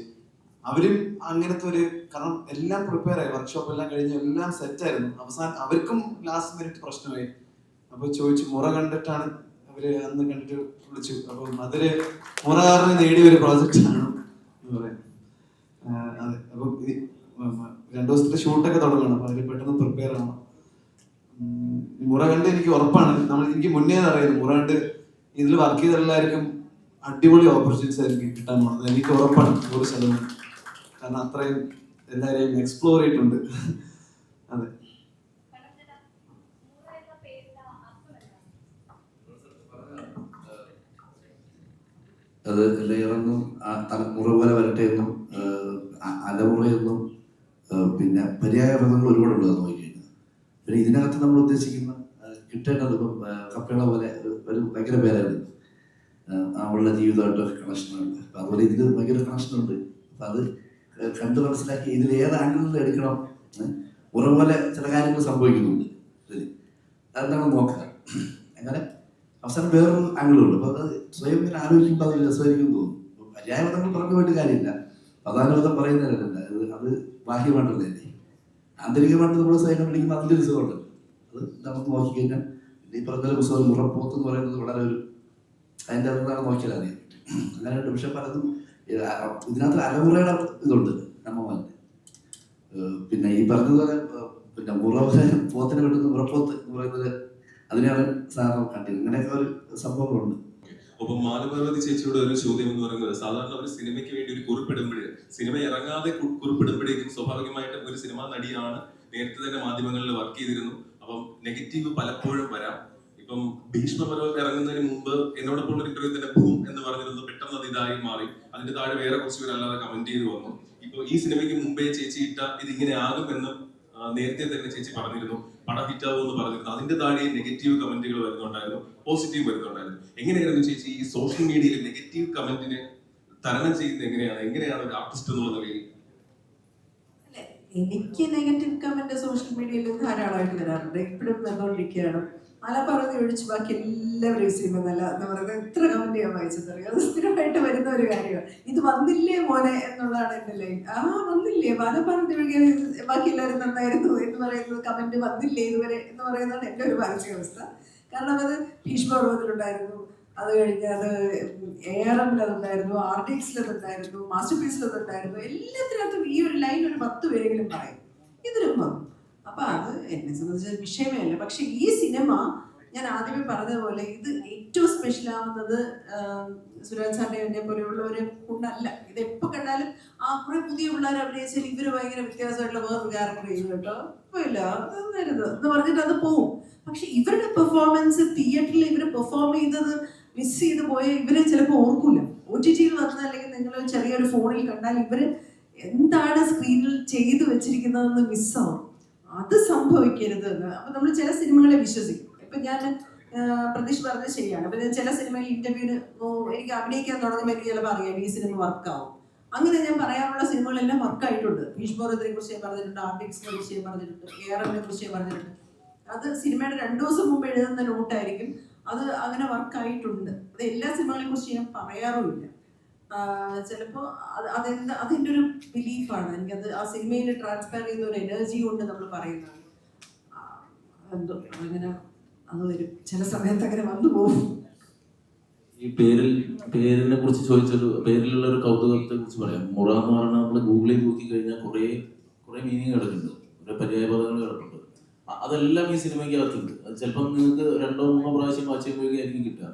അവരും അങ്ങനത്തെ ഒരു, കാരണം എല്ലാം പ്രിപ്പയർ ആയി, വർക്ക്ഷോപ്പ് എല്ലാം കഴിഞ്ഞ് എല്ലാം സെറ്റായിരുന്നു. അവസാനം അവർക്കും ലാസ്റ്റ് മിനിറ്റ് പ്രശ്നമായി. അപ്പൊ ചോദിച്ചു മുറ കണ്ടിട്ടാണ് അവര് അന്ന് കണ്ടിട്ട് വിളിച്ചു. അപ്പൊ അതൊരു മുറകാരന് നേടിയ ഒരു പ്രോജക്റ്റ് ആണ് എന്ന് പറയാം. അതെ. അപ്പൊ 2 ദിവസത്തെ ഷൂട്ടൊക്കെ തുടങ്ങണം. അപ്പൊ അതിൽ പെട്ടെന്ന് പ്രിപ്പയർ ആവണം. മുറ കണ്ട് എനിക്ക് ഉറപ്പാണ്, എനിക്ക് മുന്നേ അറിയാം മുറ കണ്ട് ഇതിൽ വർക്ക് ചെയ്ത എല്ലാവർക്കും അടിപൊളി ഓപ്പർച്യൂണിറ്റീസ് ആയിരിക്കും കിട്ടാൻ പോകുന്നത്. എനിക്ക് ഉറപ്പാണ് 100%. കാരണം അത്രയും എല്ലാവരെയും എക്സ്പ്ലോർ ചെയ്തിട്ടുണ്ട്. അതെ. അത് ലെയറൊന്നും മുറ പോലെ വരട്ടെ എന്നും അലമുറയെന്നും പിന്നെ പര്യായ പദങ്ങൾ ഒരുപാടുണ്ട് അത് നോക്കിക്കഴിഞ്ഞാൽ. പിന്നെ ഇതിനകത്ത് നമ്മൾ ഉദ്ദേശിക്കുന്ന കിട്ടേണ്ടത് ഇപ്പം കപ്പേള പോലെ ഒരു ഭയങ്കര പേരായിരുന്നു. അവളുടെ ജീവിതമായിട്ടൊക്കെ കണക്ഷനുണ്ട്. അപ്പം അതുപോലെ ഇതിൽ ഭയങ്കര കണക്ഷനുണ്ട്. അപ്പം അത് കണ്ട് മനസ്സിലാക്കി ഇതിൽ ഏത് ആംഗിളിൽ എടുക്കണം. മുറ പോലെ ചില കാര്യങ്ങൾ സംഭവിക്കുന്നുണ്ട്. ശരി, അതെന്താണ് നോക്കുക. അങ്ങനെ അവസാനം വേറൊരു ആംഗിളുണ്ട്. അപ്പൊ അത് സ്വയം ഇങ്ങനെ ആലോചിക്കുമ്പോൾ അത് രസമായിരിക്കും തോന്നും. പര്യായപദങ്ങൾ പറഞ്ഞു പോയിട്ട് കാര്യമില്ല, പ്രധാനപദം പറയുന്നതല്ല. അത് ബാഹ്യമായിട്ടുള്ളതല്ലേ. ആന്തരികമായിട്ട് നമ്മൾ സ്വയം കണ്ടിരിക്കുന്ന അതിൻ്റെ ഒരു സുഖമുണ്ട്. അത് നമുക്ക് നോക്കിക്കഴിഞ്ഞാൽ ഈ പറഞ്ഞ പുസ്തകം മുറപ്പോത്ത് എന്ന് പറയുന്നത് വളരെ ഒരു അതിൻ്റെ അതാണ് നോക്കിയാൽ അറിയാൻ പറ്റും. അങ്ങനെയുണ്ട്. പക്ഷെ പലതും ഇതിനകത്ത് അലമുറയുടെ ഇതുണ്ട് അമ്മമാരുടെ. പിന്നെ ഈ പറഞ്ഞതുപോലെ പിന്നെ പോത്തിനെ കിട്ടുന്ന മുറപ്പോത്ത് എന്ന് പറയുന്നത് അതിനെയാണ് സാധാരണ കണ്ടത്. അങ്ങനെയൊക്കെ ഒരു സംഭവങ്ങളുണ്ട്. ഒപ്പം മാലപാർവതി ചേച്ചിയുടെ ഒരു ചോദ്യം എന്ന് പറയുന്നത്, സാധാരണ ഒരു സിനിമയ്ക്ക് വേണ്ടി ഒരു കുറിപ്പിടുമ്പോഴേ, സിനിമ ഇറങ്ങാതെ കുറിപ്പിടുമ്പോഴേക്കും സ്വാഭാവികമായിട്ടും ഒരു സിനിമാ നടിയാണ്, നേരത്തെ തന്നെ മാധ്യമങ്ങളിൽ വർക്ക് ചെയ്തിരുന്നു. അപ്പം നെഗറ്റീവ് പലപ്പോഴും വരാം. ഇപ്പം ഭീഷ്മപർവം ഇറങ്ങുന്നതിന് മുമ്പ് എന്നോടൊപ്പം ഒരു ഇന്റർവ്യൂ തന്നെ ബൂം എന്ന് പറഞ്ഞിരുന്നത് പെട്ടെന്ന് അത് ഇതായി മാറി. അതിന്റെ താഴെ വേറെ കുറച്ച് പേര് അല്ലാതെ കമന്റ് ചെയ്ത് വന്നു. ഇപ്പൊ ഈ സിനിമയ്ക്ക് മുമ്പേ ചേച്ചി ഇട്ട ഇത് ഇങ്ങനെ ആകുമെന്ന് നേരത്തെ തന്നെ ചേച്ചി പറഞ്ഞിരുന്നു, പടം ഹിറ്റാവും എന്ന് പറഞ്ഞിരുന്നു. അതിന്റെ താഴെ നെഗറ്റീവ് കമന്റുകൾ വരുന്നുണ്ടായിരുന്നു, പോസിറ്റീവ് വരുന്നുണ്ടായിരുന്നു. എങ്ങനെയായിരുന്നു ചേച്ചി ഈ സോഷ്യൽ മീഡിയയിൽ നെഗറ്റീവ് കമന്റിനെ തരണം ചെയ്യുന്നത് എങ്ങനെയാണ് ഒരു ആർട്ടിസ്റ്റ് എന്നുള്ള നിലയിൽ? എനിക്ക് നെഗറ്റീവ് കമന്റ് സോഷ്യൽ മീഡിയയിൽ ധാരാളമായിട്ട് വരാറുണ്ട്, ഇപ്പോഴും വന്നുകൊണ്ടിരിക്കുകയാണ്. മലപ്പുറത്ത് ഒഴിച്ച് ബാക്കി എല്ലാവരും സിനിമ നല്ല എന്ന് പറയുന്നത് എത്ര കമന്റ് ഞാൻ വായിച്ചതറിയാം. അത് സ്ഥിരമായിട്ട് വരുന്ന ഒരു കാര്യമാണ്. ഇത് വന്നില്ലേ മോനെ എന്നുള്ളതാണ് എൻ്റെ ലൈൻ. വന്നില്ലേ മലപ്പുറത്ത് ഒഴികെ ബാക്കി എല്ലാവരും നന്നായിരുന്നു എന്ന് പറയുന്നത്, കമന്റ് വന്നില്ലേ ഇതുവരെ എന്ന് പറയുന്നതാണ് എൻ്റെ ഒരു മാനസികാവസ്ഥ. കാരണം അത് ഭീഷ്മപർവ്വത്തിലുണ്ടായിരുന്നു, അത് കഴിഞ്ഞ് അത് ARM-ലതുണ്ടായിരുന്നു, RDX-ലതുണ്ടായിരുന്നു, മാസ്റ്റർ പീസിലതുണ്ടായിരുന്നു. എല്ലാത്തിനകത്തും ഈ ഒരു ലൈൻ ഒരു 10 പേരെങ്കിലും പറയും, ഇതിലും വന്നു. അപ്പൊ അത് എന്നെ സംബന്ധിച്ച വിഷയമേ അല്ല. പക്ഷെ ഈ സിനിമ ഞാൻ ആദ്യമേ പറഞ്ഞതുപോലെ ഇത് ഏറ്റവും സ്പെഷ്യൽ ആവുന്നത് സുരാജ് സാറിനെ പോലെയുള്ളവരെ കൊണ്ടല്ല. ഇത് എപ്പോൾ കണ്ടാലും കുറെ പുതിയ പിള്ളേർ അഭിനയിച്ചാൽ ഇവര് ഭയങ്കര വ്യത്യാസമായിട്ടുള്ള വേറൊരു ക്യാരക്ടർ ചെയ്തു കേട്ടോ, ഇല്ല അതൊന്നായിരുന്നു എന്ന് പറഞ്ഞിട്ട് അത് പോവും. പക്ഷെ ഇവരുടെ പെർഫോമൻസ് തിയേറ്ററിൽ ഇവര് പെർഫോം ചെയ്തത് മിസ് ചെയ്ത് പോയ ഇവര് ചിലപ്പോൾ ഓർക്കൂല. OTT-യിൽ വന്ന അല്ലെങ്കിൽ നിങ്ങൾ ചെറിയൊരു ഫോണിൽ കണ്ടാൽ ഇവര് എന്താണ് സ്ക്രീനിൽ ചെയ്തു വെച്ചിരിക്കുന്നതെന്ന് മിസ്സാവും. അത് സംഭവിക്കരുത് എന്ന്. അപ്പൊ നമ്മൾ ചില സിനിമകളെ വിശ്വസിക്കും. ഇപ്പൊ ഞാൻ പ്രതീഷ് പറഞ്ഞത് ശരിയാണ്. അപ്പൊ ഞാൻ ചില സിനിമയിൽ ഇന്റർവ്യൂവിന് എനിക്ക് അഭിനയിക്കാൻ തുടങ്ങുമ്പോൾ എനിക്ക് ചിലപ്പോൾ അറിയാം ഈ സിനിമ വർക്കാവും. അങ്ങനെ ഞാൻ പറയാനുള്ള സിനിമകളെല്ലാം വർക്കായിട്ടുണ്ട്. ഭീഷ്മപർവ്വത്തിനെ കുറിച്ച് ഞാൻ പറഞ്ഞിട്ടുണ്ട്, RDX-നെ കുറിച്ച് ഞാൻ പറഞ്ഞിട്ടുണ്ട്, ARM-നെ കുറിച്ച് ഞാൻ പറഞ്ഞിട്ടുണ്ട്. അത് സിനിമയുടെ 2 ദിവസം മുമ്പ് എഴുതുന്ന നോട്ടായിരിക്കും. അത് അങ്ങനെ വർക്കായിട്ടുണ്ട്. അത് എല്ലാ സിനിമകളെ കുറിച്ച് ഞാൻ പറയാറുമില്ല. ചിലപ്പോൾ അതിൻ്റെ ഒരു ബിലീഫാണ്. എനിക്കത് ആ സിനിമയിൽ ട്രാൻസ്ഫർ ചെയ്യുന്ന ഒരു എനർജി കൊണ്ട് നമ്മൾ പറയുന്നതാണ്. എന്തോ അങ്ങനെ അത് വരും, ചില സമയത്ത് അങ്ങനെ വന്നു പോകും. ഈ പേരിനെ കുറിച്ച് ചോദിച്ചൊരു പേരിലുള്ള ഒരു കൗതുകത്തെ കുറിച്ച് പറയാം. മുറ എന്ന് പറഞ്ഞാൽ നമ്മൾ ഗൂഗിളിൽ നോക്കി കഴിഞ്ഞാൽ കുറേ മീനിങ് കിടക്കുന്നുണ്ട്, കുറേ പര്യായ പദങ്ങൾ കിടക്കുന്നുണ്ട്. അതെല്ലാം ഈ സിനിമയ്ക്കകത്തുണ്ട്. അത് ചിലപ്പം നിങ്ങൾക്ക് 2 3 പ്രാവശ്യം വാച്ച് ചെയ്യുമ്പോഴേക്കും കിട്ടുക.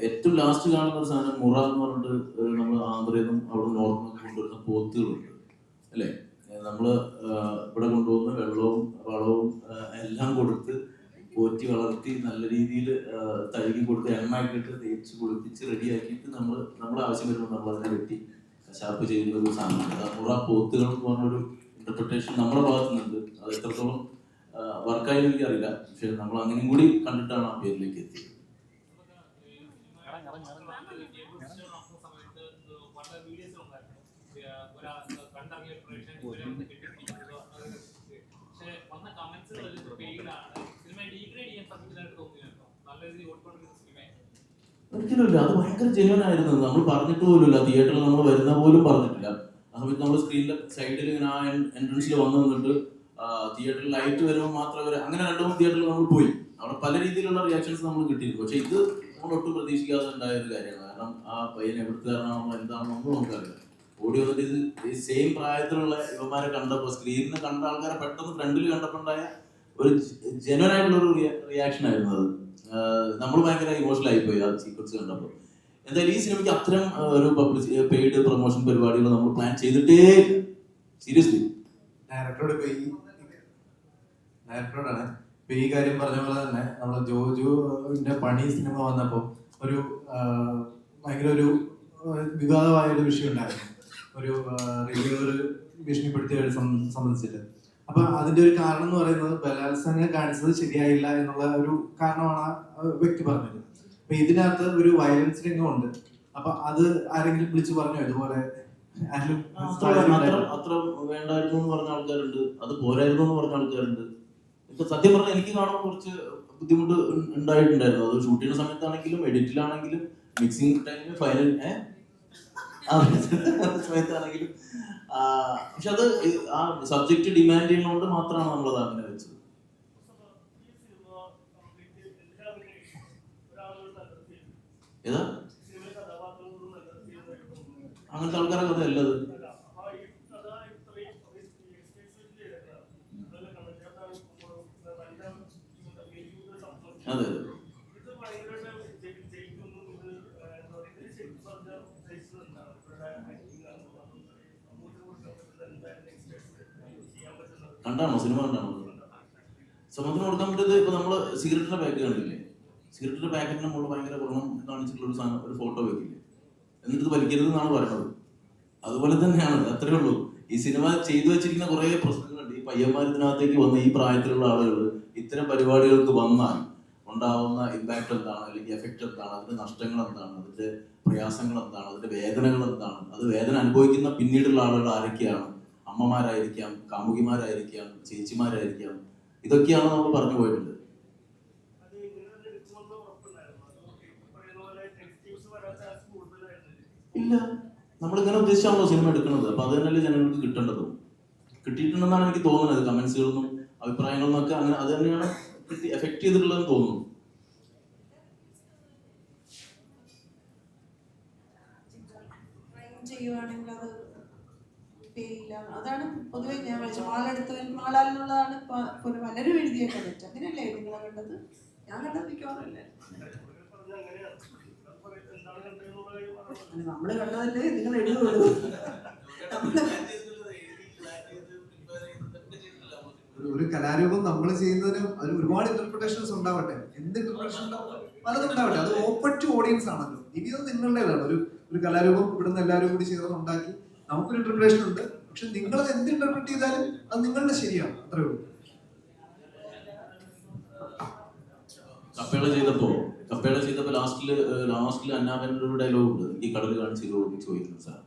ഏറ്റവും ലാസ്റ്റ് കാണുന്ന ഒരു സാധനം മുറ എന്ന് പറഞ്ഞിട്ട് നമ്മൾ ആന്ധ്രയിൽ നിന്നും അവിടെ നോർത്ത് നിന്നൊക്കെ കൊണ്ടുവരുന്ന പോത്തുകളുണ്ട് അല്ലേ. നമ്മൾ ഇവിടെ കൊണ്ടുവന്ന് വെള്ളവും വളവും എല്ലാം കൊടുത്ത് പോറ്റി വളർത്തി നല്ല രീതിയിൽ തഴുകി കൊടുത്ത് എണ്ണയൊക്കെ ഇട്ട് തേച്ച് കുളിപ്പിച്ച് റെഡിയാക്കിയിട്ട് നമ്മൾ ആവശ്യം വരുമ്പോൾ നമ്മൾ അതിനെ വെട്ടി കശാപ്പ് ചെയ്യുന്ന ഒരു സാധനമുണ്ട്. മുറ പോത്തുകൾ എന്ന് പറഞ്ഞൊരു ഇന്റർപ്രിട്ടേഷൻ നമ്മുടെ ഭാഗത്തു നിന്നുണ്ട്. അത് എത്രത്തോളം വർക്കായി എനിക്കറിയില്ല, പക്ഷെ നമ്മൾ അങ്ങനെയും കൂടി കണ്ടിട്ടാണ് ആ പേരിലേക്ക് എത്തിയത്. ഒരിക്കലുമില്ല, അത് ഭയങ്കര ജെന്യുവൻ ആയിരുന്നു. നമ്മൾ പറഞ്ഞിട്ട് പോലുമില്ല, തിയേറ്ററിൽ നമ്മൾ വരുന്ന പോലും പറഞ്ഞിട്ടില്ല. ആ സമയത്ത് നമ്മൾ സ്ക്രീനിലെ സൈഡിൽ ഇങ്ങനെ ആ എൻട്രൻസിൽ വന്നു നിന്നിട്ട് തിയേറ്ററിൽ ലൈറ്റ് വരുമ്പോൾ മാത്രം അങ്ങനെ 2 3 തിയേറ്ററിൽ നമ്മൾ പോയി. അവിടെ പല രീതിയിലുള്ള റിയാക്ഷൻസ് നമ്മൾ കിട്ടിയിരുന്നു. പക്ഷെ ഇത് നമ്മൾ ഒട്ടും പ്രതീക്ഷിക്കാതെ ഉണ്ടായ ഒരു കാര്യമാണ്. കാരണം ആ പയ്യൻ എവിടുത്തുകാരനാണോ എന്താണോ ഒന്നും നമുക്കറിയില്ല. ഓടി വന്നിട്ട് ഇത് സെയിം പ്രായത്തിലുള്ള ഇവന്മാരെ കണ്ടപ്പോൾ സ്ക്രീനിൽ കണ്ട ആൾക്കാരെ പെട്ടെന്ന് ഫ്രണ്ടിൽ കണ്ടപ്പോൾ ഉണ്ടായ ഒരു ജെന്യുവൻ ആയിട്ടുള്ള ഒരു റിയാക്ഷൻ ആയിരുന്നു അത്. നമ്മൾ ഭയങ്കര ഇമോഷണൽ ആയിപ്പോയി ആ സീക്വൻസ് കണ്ടപ്പോൾ. എന്തായാലും ഈ സിനിമയ്ക്ക് അത്തരം ഒരു പെയ്ഡ് പ്രൊമോഷൻ പരിപാടികൾ നമ്മൾ പ്ലാൻ ചെയ്തിട്ടേ സീരിയസ്ലി. ഡയറക്ടറോടാണ് ഇപ്പൊ ഈ കാര്യം പറഞ്ഞ പോലെ തന്നെ നമ്മളെ ജോജുവിന്റെ പണി സിനിമ വന്നപ്പോൾ ഒരു ഭയങ്കര ഒരു വിവാദമായൊരു വിഷയം ഉണ്ടായിരുന്നു. ഒരു റിവ്യൂവർ ഭീഷണിപ്പെടുത്തിയവരെ സംബന്ധിച്ചിട്ട്. അപ്പൊ അതിന്റെ ഒരു കാരണം എന്ന് പറയുന്നത് ബലാത്സംഗം കാണിച്ചത് ശരിയായില്ല എന്നുള്ള ഒരു കാരണമാണ് ആ വ്യക്തി പറഞ്ഞത്. അപ്പൊ ഇതിനകത്ത് ഒരു വയലൻസ് രംഗമുണ്ട്. അപ്പൊ അത് ആരെങ്കിലും വിളിച്ചു പറഞ്ഞോ ഇതുപോലെ? അത്ര വേണ്ടായിരുന്നു എന്ന് പറഞ്ഞ ആൾക്കാരുണ്ട്, അത് പോരായിരുന്നു എന്ന് പറഞ്ഞ ആൾക്കാരുണ്ട്. ഇപ്പൊ സത്യം പറഞ്ഞാൽ എനിക്ക് കാണുമ്പോൾ കുറച്ച് ബുദ്ധിമുട്ട് ഉണ്ടായിട്ടുണ്ടായിരുന്നു. അത് ഷൂട്ട് ചെയ്യുന്ന സമയത്താണെങ്കിലും എഡിറ്റിലാണെങ്കിലും മിക്സിംഗ് ടൈമിൽ ഫൈനൽ സമയത്താണെങ്കിലും. പക്ഷെ അത് ആ സബ്ജക്ട് ഡിമാൻഡ് ചെയ്യുന്നതുകൊണ്ട് മാത്രമാണ് നമ്മളത് അങ്ങനെ വെച്ചത്. ഏതാ അങ്ങനത്തെ ആൾക്കാരെ കഥ അല്ലത്. അതെ കണ്ടാണോ സിനിമ കണ്ടാണോ? സമൂഹത്തിന് കൊടുക്കാൻ പറ്റിയത് ഇപ്പൊ നമ്മള് സിഗരറ്റിന്റെ പാക്ക് കണ്ടില്ലേ? സിഗരറ്റിന്റെ പാക്കറ്റിന്റെ മുകളിൽ ഭയങ്കര ഗുണം കാണിച്ചിട്ടുള്ള ഒരു സാധനം, ഒരു ഫോട്ടോ വെക്കില്ലേ, എന്നിട്ട് ഇത് വലിക്കരുത് എന്നാണ് പറയുന്നത്. അതുപോലെ തന്നെയാണ്, അത്രേ ഉള്ളൂ. ഈ സിനിമ ചെയ്തു വെച്ചിരിക്കുന്ന കുറെ പ്രശ്നങ്ങളുണ്ട്. ഈ പയ്യന്മാർ ഇതിനകത്തേക്ക് വന്ന ഈ പ്രായത്തിലുള്ള ആളുകൾ ഇത്തരം പരിപാടികൾക്ക് വന്നാൽ ഉണ്ടാവുന്ന ഇമ്പാക്റ്റ് എന്താണ്, അല്ലെങ്കിൽ എഫക്റ്റ് എന്താണ്, അതിന്റെ നഷ്ടങ്ങൾ എന്താണ്, അതിന്റെ പ്രയാസങ്ങൾ എന്താണ്, അതിന്റെ വേദനകൾ എന്താണ്, അത് വേദന അനുഭവിക്കുന്ന പിന്നീടുള്ള ആളുകൾ ആരൊക്കെയാണ്, അമ്മമാരായിരിക്കാം, കാമുകിമാരായിരിക്കാം, ചേച്ചിമാരായിരിക്കാം, ഇതൊക്കെയാണ് നമ്മൾ പറഞ്ഞു പോയിട്ടുള്ളത്. ഇല്ല, നമ്മളിങ്ങനെ ഉദ്ദേശിച്ചാണല്ലോ സിനിമ എടുക്കുന്നത്. അപ്പൊ അത് തന്നെയല്ലേ ജനങ്ങൾക്ക് കിട്ടേണ്ടതും. കിട്ടിയിട്ടുണ്ടെന്നാണ് എനിക്ക് തോന്നുന്നത്. കമന്റ്സുകളിൽ അഭിപ്രായങ്ങളിൽ നിന്നൊക്കെ അങ്ങനെ അത് തന്നെയാണ് എഫക്ട് ചെയ്തിട്ടുള്ളതെന്ന് തോന്നുന്നു. ചെയ്യുവാണെങ്കിൽ അത് പേയില്ല. അതാണ് പൊതുവെ ഞാൻ വിളിച്ചത്. മാളെന്നുള്ളതാണ് പലരും എഴുതിയ കമന്റ്. അങ്ങനെയല്ലേ നിങ്ങളെ കണ്ടത്? ഞാൻ കണ്ടത് മിക്കവാറല്ലേ നമ്മള് കണ്ടതല്ലേ നിങ്ങൾ എഴുതുള്ളൂ. ഒരു കലാരൂപം നമ്മൾ ചെയ്യുന്നതിന് അതിന് ഒരുപാട് ഇന്റർപ്രിട്ടേഷൻസ് ഉണ്ടാവട്ടെ. എന്ത് ഇന്റർപ്രിട്ടേഷൻ പലതും ഉണ്ടാവട്ടെ. അത് ഓപ്പൺ ടു ഓഡിയൻസ് ആണല്ലോ. ജീവിതം നിങ്ങളുടേതാണ്. ഒരു കലാരൂപം ഇവിടുന്ന് എല്ലാവരും കൂടി ചേർന്ന് ഉണ്ടാക്കി നമുക്കൊരു ഇന്റർപ്രിട്ടേഷൻ ഉണ്ട്. പക്ഷെ നിങ്ങളത് എന്ത് ഇന്റർപ്രിറ്റ് ചെയ്താലും അത് നിങ്ങളുടെ ശരിയാണ്. അത്രേ ഉള്ളൂ. കപ്പേള ചെയ്തപ്പോ ലാസ്റ്റില് അന്നാബന്റെ ഒരു ഡയലോഗ് ഉണ്ട്, ഈ കടൽ കാണിച്ച് ചോദിക്കുന്നു സാർ.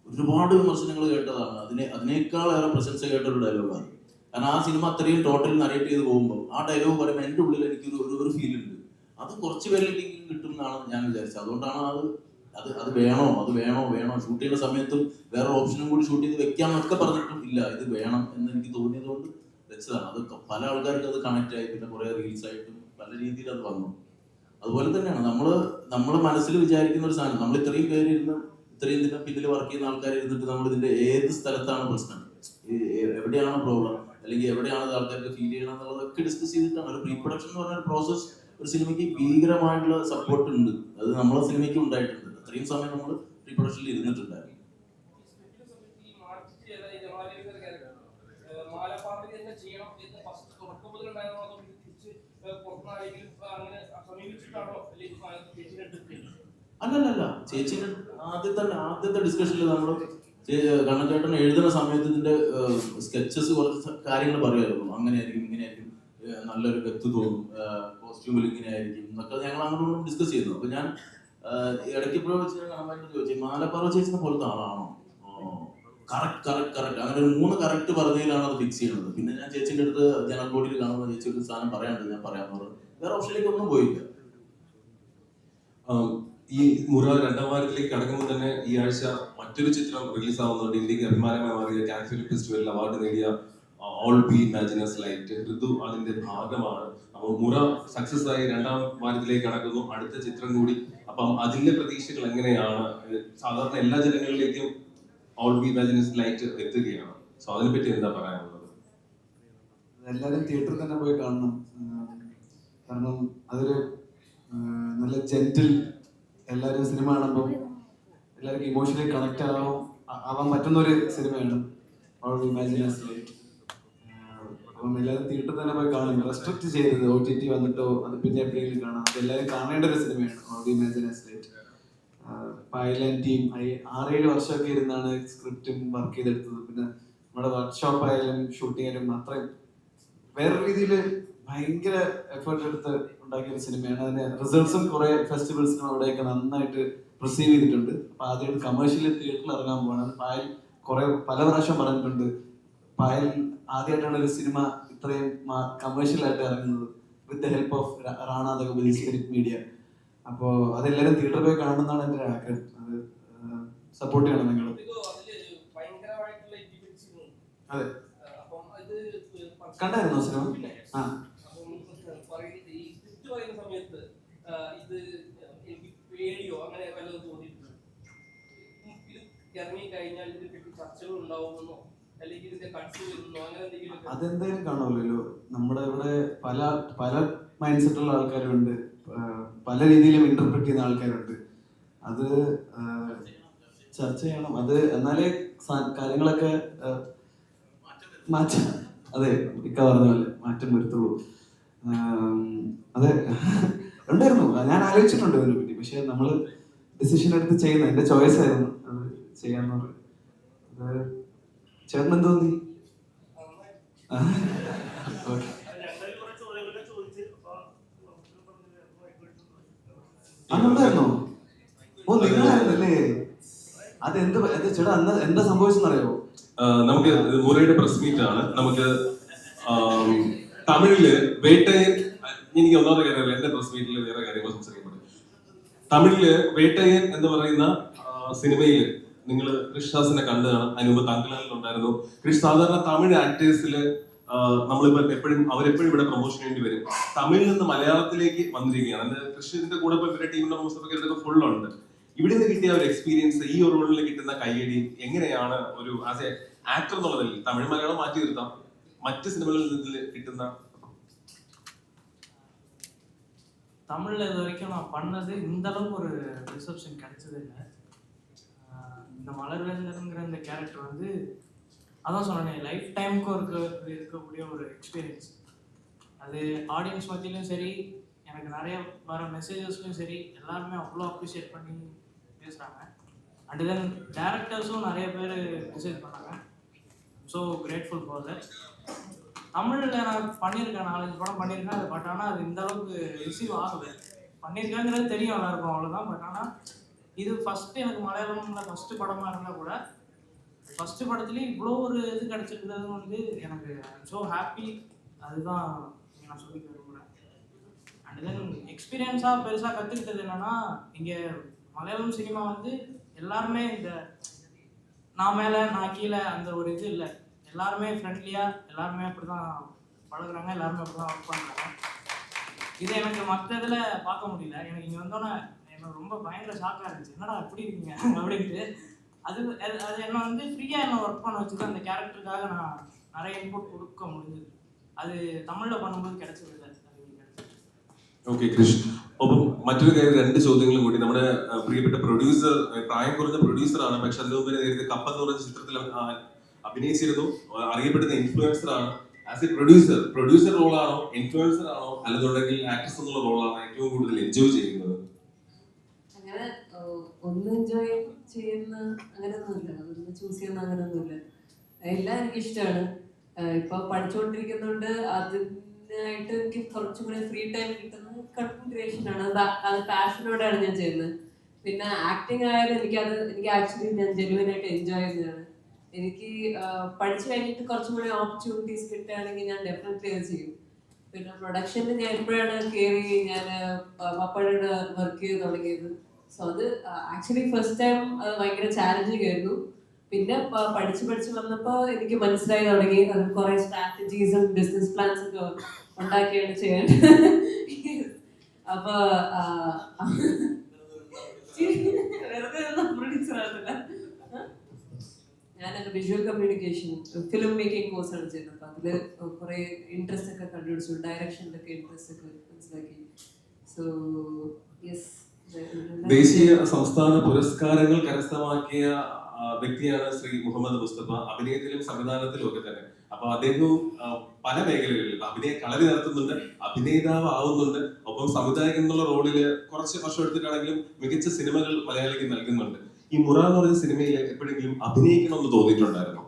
ഒരുപാട് വിമർശനങ്ങൾ കേട്ടതാണ്. അതിനേക്കാളേറെ പ്രശംസ കേട്ട ഒരു ഡയലോഗാണ്. കാരണം ആ സിനിമ അത്രയും ടോട്ടൽ നരേറ്റ് ചെയ്ത് പോകുമ്പോൾ ആ ഡയലോഗ് പറയുമ്പോൾ എൻ്റെ ഉള്ളിൽ എനിക്ക് ഒരു ഫീൽ ഉണ്ട്. അത് കുറച്ച് പേരിലേക്കെങ്കിലും കിട്ടും എന്നാണ് ഞാൻ വിചാരിച്ചത്. അതുകൊണ്ടാണ് അത് വേണോ ഷൂട്ട് ചെയ്യുന്ന സമയത്തും വേറെ ഓപ്ഷനും കൂടി ഷൂട്ട് ചെയ്ത് വെക്കാമെന്നൊക്കെ പറഞ്ഞിട്ടും ഇല്ല, ഇത് വേണം എന്ന് എനിക്ക് തോന്നിയത് കൊണ്ട് വെച്ചതാണ്. അത് പല ആൾക്കാർക്ക് അത് കണക്ട് ആയി. പിന്നെ കുറെ റീൽസ് ആയിട്ടും പല രീതിയിൽ അത് വന്നു. അതുപോലെ തന്നെയാണ് നമ്മള് മനസ്സിൽ വിചാരിക്കുന്ന ഒരു സാധനം. നമ്മൾ ഇത്രയും പേര് ഇരുന്ന് ഇത്രയും ഇതിന്റെ പിന്നിൽ വർക്ക് ചെയ്യുന്ന ആൾക്കാർ ഇരുന്നിട്ട് നമ്മൾ ഇതിന്റെ ഏത് സ്ഥലത്താണ് പ്രശ്നം, എവിടെയാണ് പ്രോബ്ലം, അല്ലെങ്കിൽ എവിടെയാണ് ആൾക്കാർക്ക് ഫീൽ ചെയ്യണം എന്നുള്ളതൊക്കെ ഡിസ്കസ് ചെയ്തിട്ടാണ്. ഒരു പ്രീ പ്രൊഡക്ഷൻ എന്ന് പറഞ്ഞ പ്രോസസ് ഒരു സിനിമയ്ക്ക് ഭീകരമായിട്ടുള്ള സപ്പോർട്ട് ഉണ്ട്. അത് നമ്മളെ സിനിമയ്ക്ക് ഉണ്ടായിട്ടുണ്ട്. അത്രയും സമയം നമ്മൾ പ്രീ പ്രൊഡക്ഷനിൽ ഇരുന്നിട്ടുണ്ടായിരുന്നു. അല്ലല്ല, ചേച്ചിയുടെ ആദ്യത്തെ ഡിസ്കഷനിൽ നമ്മൾ കണ്ണച്ചേട്ടൻ എഴുതുന്ന സമയത്ത് ഇതിന്റെ സ്കെച്ചസ് കുറച്ച് കാര്യങ്ങൾ പറയുമായിരുന്നു. അങ്ങനെയായിരിക്കും, ഇങ്ങനെയായിരിക്കും, നല്ലൊരു വ്യക്തി തോന്നും, കോസ്റ്റ്യൂമിൽ ഇങ്ങനെ ആയിരിക്കും എന്നൊക്കെ ഞങ്ങൾ അങ്ങോട്ടും ഡിസ്കസ് ചെയ്യുന്നു. അപ്പൊ ഞാൻ ഇടയ്ക്കിപ്പോഴും വെച്ച് ഞാൻ കാണാനായിട്ട് ചോദിച്ചു, മാലപ്പറവ ചേച്ചിനെ പോലത്തെ ആളാണോ? കറക്റ്റ് അങ്ങനെ ഒരു 3 കറക്റ്റ് പറഞ്ഞതിലാണ് അത് ഫിക്സ് ചെയ്യുന്നത്. പിന്നെ ഞാൻ ചേച്ചിന്റെ അടുത്ത് ജനറൽ ബോഡിയിൽ കാണുമ്പോൾ ചേച്ചി ഒരു സാധനം പറയാനുണ്ട്, ഞാൻ പറയാമെന്ന് പറഞ്ഞു. വേറെ ഓപ്ഷനിലേക്ക് ഒന്നും പോയില്ല. ഈ മുറ 2ാം വാരത്തിലേക്ക് കടക്കുമ്പോൾ തന്നെ ഈ ആഴ്ച മറ്റൊരു ചിത്രം റിലീസ് ആവുന്നുണ്ട്. ഇന്ത്യക്ക് അഭിമാനമായി മാറിയ കാൻ ഫിലിം ഫെസ്റ്റിവലിൽ അവാർഡ് നേടിയ ഓൾ ബി ഇമാജിനസ് ലൈറ്റ്. ഋതു അതിന്റെ ഭാഗമാണ്. അപ്പോൾ മുറ സക്സസ് ആയി 2ാം വാരത്തിലേക്ക് കടക്കുന്നു, അടുത്ത ചിത്രം കൂടി. അപ്പം അതിന്റെ പ്രതീക്ഷകൾ എങ്ങനെയാണ്? സാധാരണ എല്ലാ ജനങ്ങളിലേക്കും ഓൾ ബി ഇമാജിനസ് ലൈറ്റ് എത്തുകയാണ്. സോ അതിനെപ്പറ്റി എന്താ പറയാനുള്ളത്? എല്ലാവരും തിയേറ്ററിൽ തന്നെ പോയി കാണണം. കാരണം അതൊരു നല്ല ജെന്റിൽ, എല്ലാവരും സിനിമ കാണുമ്പോൾ എല്ലാവർക്കും ഇമോഷണലി കണക്ട് ആവാൻ പറ്റുന്ന ഒരു സിനിമയാണ് ഓൾ ഇമാജിനസ് ലൈറ്റ്. അപ്പം എല്ലാവരും തിയേറ്ററിൽ തന്നെ പോയി കാണും. റെസ്ട്രിക്ട് ചെയ്തത് OTT വന്നിട്ടോ അത് പിന്നെ എപ്പോഴെങ്കിലും കാണാം. എല്ലാവരും കാണേണ്ട ഒരു സിനിമയാണ് ഓൾ ഇമാജിനസ് ലൈറ്റ്. പൈലൻ ടീം 6-7 വർഷമൊക്കെ ഇരുന്നാണ് സ്ക്രിപ്റ്റും വർക്ക് ചെയ്തെടുത്തത്. പിന്നെ നമ്മുടെ വർക്ക്ഷോപ്പ് ആയാലും ഷൂട്ടിംഗ് ആയാലും അത്രയും വേറെ രീതിയിൽ ഭയങ്കര എഫേർട്ട് എടുത്ത് ഉണ്ടാക്കിയ ഒരു സിനിമയാണ്. അതിന്റെ റിസൾട്ട്സും കുറെ ഫെസ്റ്റിവൽസിനും അവിടെയൊക്കെ നന്നായിട്ട് റിസീവ് ചെയ്തിട്ടുണ്ട്. അപ്പൊ ആദ്യമായിട്ട് കമേഴ്ഷ്യലി തിയേറ്ററിൽ ഇറങ്ങാൻ പോവാണ്. പായൽ പല പ്രാവശ്യം പറഞ്ഞിട്ടുണ്ട്, പായൽ ആദ്യമായിട്ടാണ് ഒരു സിനിമ ഇത്രയും കമേഴ്ഷ്യൽ ആയിട്ട് ഇറങ്ങുന്നത് with the help of Rana Daggubati Spirit Media. അപ്പോൾ അതെല്ലാവരും തിയേറ്ററിൽ പോയി കാണണമെന്നാണ് എൻ്റെ ഒരു ആഗ്രഹം. അത് സപ്പോർട്ട് ചെയ്യണം നിങ്ങൾ. അതെ, കണ്ടായിരുന്നോ സിനിമ? ആ, അതെന്തായാലും കാണുമല്ലോ. നമ്മുടെ ഇവിടെ പല മൈൻഡ് സെറ്റുള്ള ആൾക്കാരുണ്ട്, പല രീതിയിലും ഇന്റർപ്രറ്റ് ചെയ്യുന്ന ആൾക്കാരുണ്ട്. അത് ചർച്ച ചെയ്യണം. അത് എന്നാലേ കാര്യങ്ങളൊക്കെ മാറ്റം, അതെ ഇക്ക പറഞ്ഞ പോലെ മാറ്റം വരുത്തുള്ളൂ. അതെ ഉണ്ടായിരുന്നു, ഞാൻ ആലോചിച്ചിട്ടുണ്ട് ഇതിനെ പറ്റി. പക്ഷെ നമ്മള് ഡിസിഷൻ എടുത്ത് ചെയ്യുന്ന എന്റെ ചോയ്സ് ആയിരുന്നു അത് ചെയ്യാന്ന് പറഞ്ഞു. അത് ചേട്ടൻ എന്ത് തോന്നി? ഓക്കെ, അതുണ്ടായിരുന്നോ? ഓ, നിങ്ങളായിരുന്നല്ലേ? അത് ചേട്ടാ അന്ന് എന്താ സംഭവിച്ചെന്നറിയോ? നമുക്ക് മുറയുടെ പ്രസ് മീറ്റ് ആണ്. നമുക്ക് തമിഴില് വേട്ടയൻ, എനിക്ക് ഒന്നാമത്തെ കാര്യമല്ല, എന്റെ പ്രസ് മീറ്റിൽ വേറെ കാര്യങ്ങൾ സംസാരിക്കാൻ പറ്റും. തമിഴില് വേട്ടയൻ എന്ന് പറയുന്ന സിനിമയിൽ നിങ്ങൾ കൃഷ്ണദാസിനെ കണ്ടു കാണാം. അതിന് മുമ്പ് തങ്കലാലിൽ ഉണ്ടായിരുന്നു. സാധാരണ തമിഴ് ആക്ടേഴ്സില് നമ്മളിപ്പോ അവരെപ്പോഴും ഇവിടെ പ്രൊമോഷൻ വേണ്ടി വരും. തമിഴിൽ നിന്ന് മലയാളത്തിലേക്ക് വന്നിരിക്കുകയാണ്. കൃഷിന്റെ കൂടെ ഇപ്പൊ ഇവരുടെ ടീമിന്റെ പ്രൊമോഷനൊക്കെ ഫുൾ ഉണ്ട്. ഇവിടെ നിന്ന് കിട്ടിയ ഒരു എക്സ്പീരിയൻസ്, ഈ ഒരു റോളിൽ കിട്ടുന്ന കയ്യടി എങ്ങനെയാണ് ഒരു ആസ് എ ആക്ടർ എന്നുള്ളതിൽ തമിഴ് മലയാളം മാറ്റി നിർത്താം, മറ്റ് സിനിമകളിൽ നിന്ന് കിട്ടുന്ന தமிழில் இது வரைக்கும் நான் பண்ணது இந்த அளவுக்கு ஒரு ரிசப்ஷன் கிடைச்சது இல்லை. இந்த மலர்வேந்தருங்கிற இந்த கேரக்டர் வந்து அதான் சொன்னேன், லைஃப் டைமுக்கும் இருக்கக்கூடிய ஒரு எக்ஸ்பீரியன்ஸ். அது ஆடியன்ஸ் மத்தியிலும் சரி, எனக்கு நிறைய வர மெசேஜஸ்லையும் சரி, எல்லாருமே அவ்வளோ அப்ரிஷியேட் பண்ணி பேசுகிறாங்க. அண்ட் தென் டேரக்டர்ஸும் நிறைய பேர் மெசேஜ் பண்ணாங்க. So grateful for that. தமிழில் நான் பண்ணியிருக்கேன், 4-5 படம் பண்ணியிருக்கேன். அது பட் ஆனால் அது இந்த அளவுக்கு ரிசீவ் ஆகலை. பண்ணியிருக்கேங்கிறது தெரியும் எல்லாருக்கும், அவ்வளோதான். பட் ஆனால் இது ஃபஸ்ட்டு எனக்கு மலையாளமில் ஃபஸ்ட்டு படமாக இருந்தால் கூட ஃபஸ்ட்டு படத்துலேயும் இவ்வளோ ஒரு இது கிடச்சிருக்கிறது வந்து எனக்கு ஸோ ஹாப்பி. அதுதான் நான் சொல்லிக்க விரும்புகிறேன். அண்ட் தென் எக்ஸ்பீரியன்ஸாக பெருசாக கற்றுக்கிட்டது என்னென்னா, இங்கே மலையாளம் சினிமா வந்து எல்லாருமே இந்த நான் மேலே நான் கீழே அந்த ஒரு இது இல்லை. எல்லாருமே ஃப்ரெண்ட்லியாக, எல்லாருமே அப்படி தான் பழகுறாங்க, எல்லாருமே அப்படி தான் ஒர்க் பண்ணுறாங்க. இதை எனக்கு மற்ற இதில் பார்க்க முடியல. எனக்கு இங்கே வந்தோன்னே எனக்கு ரொம்ப பயங்கர ஷாக்காக இருந்துச்சு, என்னடா எப்படி இருக்கீங்க அப்படின்ட்டு. அது அது என்னை வந்து ஃப்ரீயாக என்னை ஒர்க் பண்ண வச்சுதான் அந்த கேரக்டருக்காக நான் நிறைய இன்புட் கொடுக்க முடிஞ்சது. அது தமிழில் பண்ணும்போது கிடைச்சது இல்லை. ഓക്കെ കൃഷ്. ഒപ്പം മറ്റൊരു കാര്യം, 2 ചോദ്യങ്ങളും കൂടി. നമ്മുടെ പ്രിയപ്പെട്ട പ്രൊഡ്യൂസർ, പ്രായം കുറഞ്ഞ പ്രൊഡ്യൂസറാണ്, പക്ഷെ അതിന് മുമ്പ് നേരത്തെ കപ്പ എന്ന് പറഞ്ഞ ചിത്രത്തിൽ അഭിനയിച്ചിരുന്നു. അറിയപ്പെടുന്ന ഇൻഫ്ലുവൻസർ ആണ്. ആസ് എ പ്രൊഡ്യൂസർ റോളാണോ, ഇൻഫ്ലുവൻസർ ആണോ, അല്ലെന്നുണ്ടെങ്കിൽ ആക്ട്രസ് എന്നുള്ള റോളാണോ ഏറ്റവും കൂടുതൽ എൻജോയ് ചെയ്യുന്നത്? അങ്ങനെ ഒന്ന് എൻജോയ് ചെയ്യുന്ന അങ്ങനെയൊന്നുമില്ല, ഒന്ന് ചൂസ് ചെയ്യുന്ന അങ്ങനെയൊന്നുമില്ല. എല്ലാം എനിക്കിഷ്ടമാണ്. ഇപ്പൊ പഠിച്ചുകൊണ്ടിരിക്കുന്നുണ്ട്, അതിനായിട്ട് എനിക്ക് കുറച്ചും കൂടി ഫ്രീ ടൈം കിട്ടുന്നത് കണ്ടന്റ് ക്രിയേഷൻ ആണ്. അത് പാഷനോടെയാണ് ഞാൻ ചെയ്യുന്നത്. പിന്നെ ആക്ടിങ് ആയാലും എനിക്ക് ആക്ച്വലി ഞാൻ ജെന്യുവൻ ആയിട്ട് എൻജോയ് ചെയ്യുന്നതാണ്. എനിക്ക് പഠിച്ചു കഴിഞ്ഞിട്ട് കുറച്ചും കൂടി ഓപ്പർച്യൂണിറ്റീസ് കിട്ടുകയാണെങ്കിൽ ഞാൻ ഡെഫിനറ്റ്ലി അത് ചെയ്യും. പിന്നെ പ്രൊഡക്ഷനിൽ ഞാൻ എപ്പോഴാണ് കയറി ഞാൻ പപ്പയുടെ വർക്ക് ചെയ്ത് തുടങ്ങിയത്. സോ അത് ആക്ച്വലി ഫസ്റ്റ് ടൈം അത് ഭയങ്കര ചാലഞ്ചിങ് ആയിരുന്നു. പിന്നെ പഠിച്ച് വന്നപ്പോൾ എനിക്ക് മനസ്സിലായി തുടങ്ങി അത് കുറെ സ്ട്രാറ്റജീസും ബിസിനസ് പ്ലാൻസ് ഒക്കെ ഉണ്ടാക്കിയാണ് ചെയ്യേണ്ടത്. അപ്പൊ വെറുതെ പ്രൊഡ്യൂസർ ആകുന്നില്ല. ഞാനൊക്കെ വിഷ്വൽ കമ്മ്യൂണിക്കേഷൻ ഫിലിം മേക്കിംഗ് കോഴ്സാണ് ചെയ്യുന്നത്. അപ്പൊ അതില് കുറെ ഇൻട്രസ്റ്റ് ഒക്കെ കണ്ടുപിടിച്ചു, ഡയറക്ഷനിലൊക്കെ ഇൻട്രസ്റ്റ് ഒക്കെ മനസ്സിലാക്കി. സോ യെസ്, ദേശീയ സംസ്ഥാന പുരസ്കാരങ്ങൾ കരസ്ഥമാക്കിയ വ്യക്തിയാണ് ശ്രീ മുഹമ്മദ് മുസ്തഫ, അഭിനയത്തിലും സംവിധാനത്തിലും ഒക്കെ തന്നെ. അപ്പൊ അദ്ദേഹവും പല മേഖലകളിലും അഭിനയ കളരി നടത്തുന്നുണ്ട്, അഭിനേതാവ് ആവുന്നുണ്ട്, ഒപ്പം സംവിധായകൻ എന്നുള്ള റോളില് കുറച്ച് വർഷം എടുത്തിട്ടാണെങ്കിലും മികച്ച സിനിമകൾ മലയാളിക്ക് നൽകുന്നുണ്ട്. ഈ മുറ എന്ന് പറയുന്ന സിനിമയിൽ എപ്പോഴെങ്കിലും അഭിനയിക്കണമെന്ന് തോന്നിയിട്ടുണ്ടായിരുന്നോ?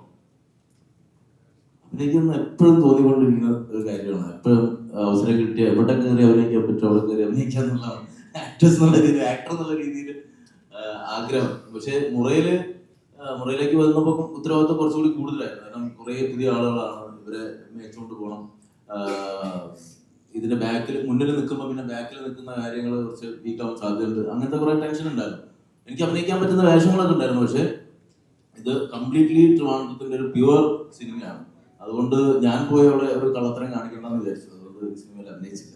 അഭിനയിക്കുന്ന എപ്പോഴും തോന്നിക്കൊണ്ടിരിക്കുന്ന ഒരു കാര്യമാണ്. എപ്പോഴും അവസരം കിട്ടിയ എവിടെ കയറി അഭിനയിക്കാൻ പറ്റും അവിടെ കയറി അഭിനയിക്കുക എന്നുള്ളതാണ് ആക്ടേഴ്സ് എന്നുള്ള രീതിയിൽ, ആക്ടർ എന്നുള്ള രീതിയിൽ ആഗ്രഹം. പക്ഷെ മുറയിലേക്ക് വന്നപ്പോൾ ഉത്തരവാദിത്വം കുറച്ചുകൂടി കൂടുതലായിരുന്നു. കാരണം കുറേ പുതിയ ആളുകളാണ്, ഇവരെ മേച്ചുകൊണ്ട് പോകണം. ഇതിന്റെ മുന്നിൽ നിൽക്കുമ്പോൾ പിന്നെ ബാക്കിൽ നിൽക്കുന്ന കാര്യങ്ങൾ കുറച്ച് വീക്കാവാൻ സാധ്യതയുണ്ട്. അങ്ങനത്തെ കുറെ ടെൻഷൻ ഉണ്ടായിരുന്നു. എനിക്ക് അഭിനയിക്കാൻ പറ്റുന്ന വേഷങ്ങളൊക്കെ ഉണ്ടായിരുന്നു. പക്ഷെ ഇത് കംപ്ലീറ്റ്ലി ട്രിവാൻഡ്രത്തിന്റെ ഒരു പ്യുവർ സിനിമയാണ്. അതുകൊണ്ട് ഞാൻ പോയി അവിടെ ഒരു കള്ളത്തരം കാണിക്കണ്ടെന്ന് വിചാരിച്ചു. അതുകൊണ്ട് സിനിമയിൽ അഭിനയിച്ചില്ല.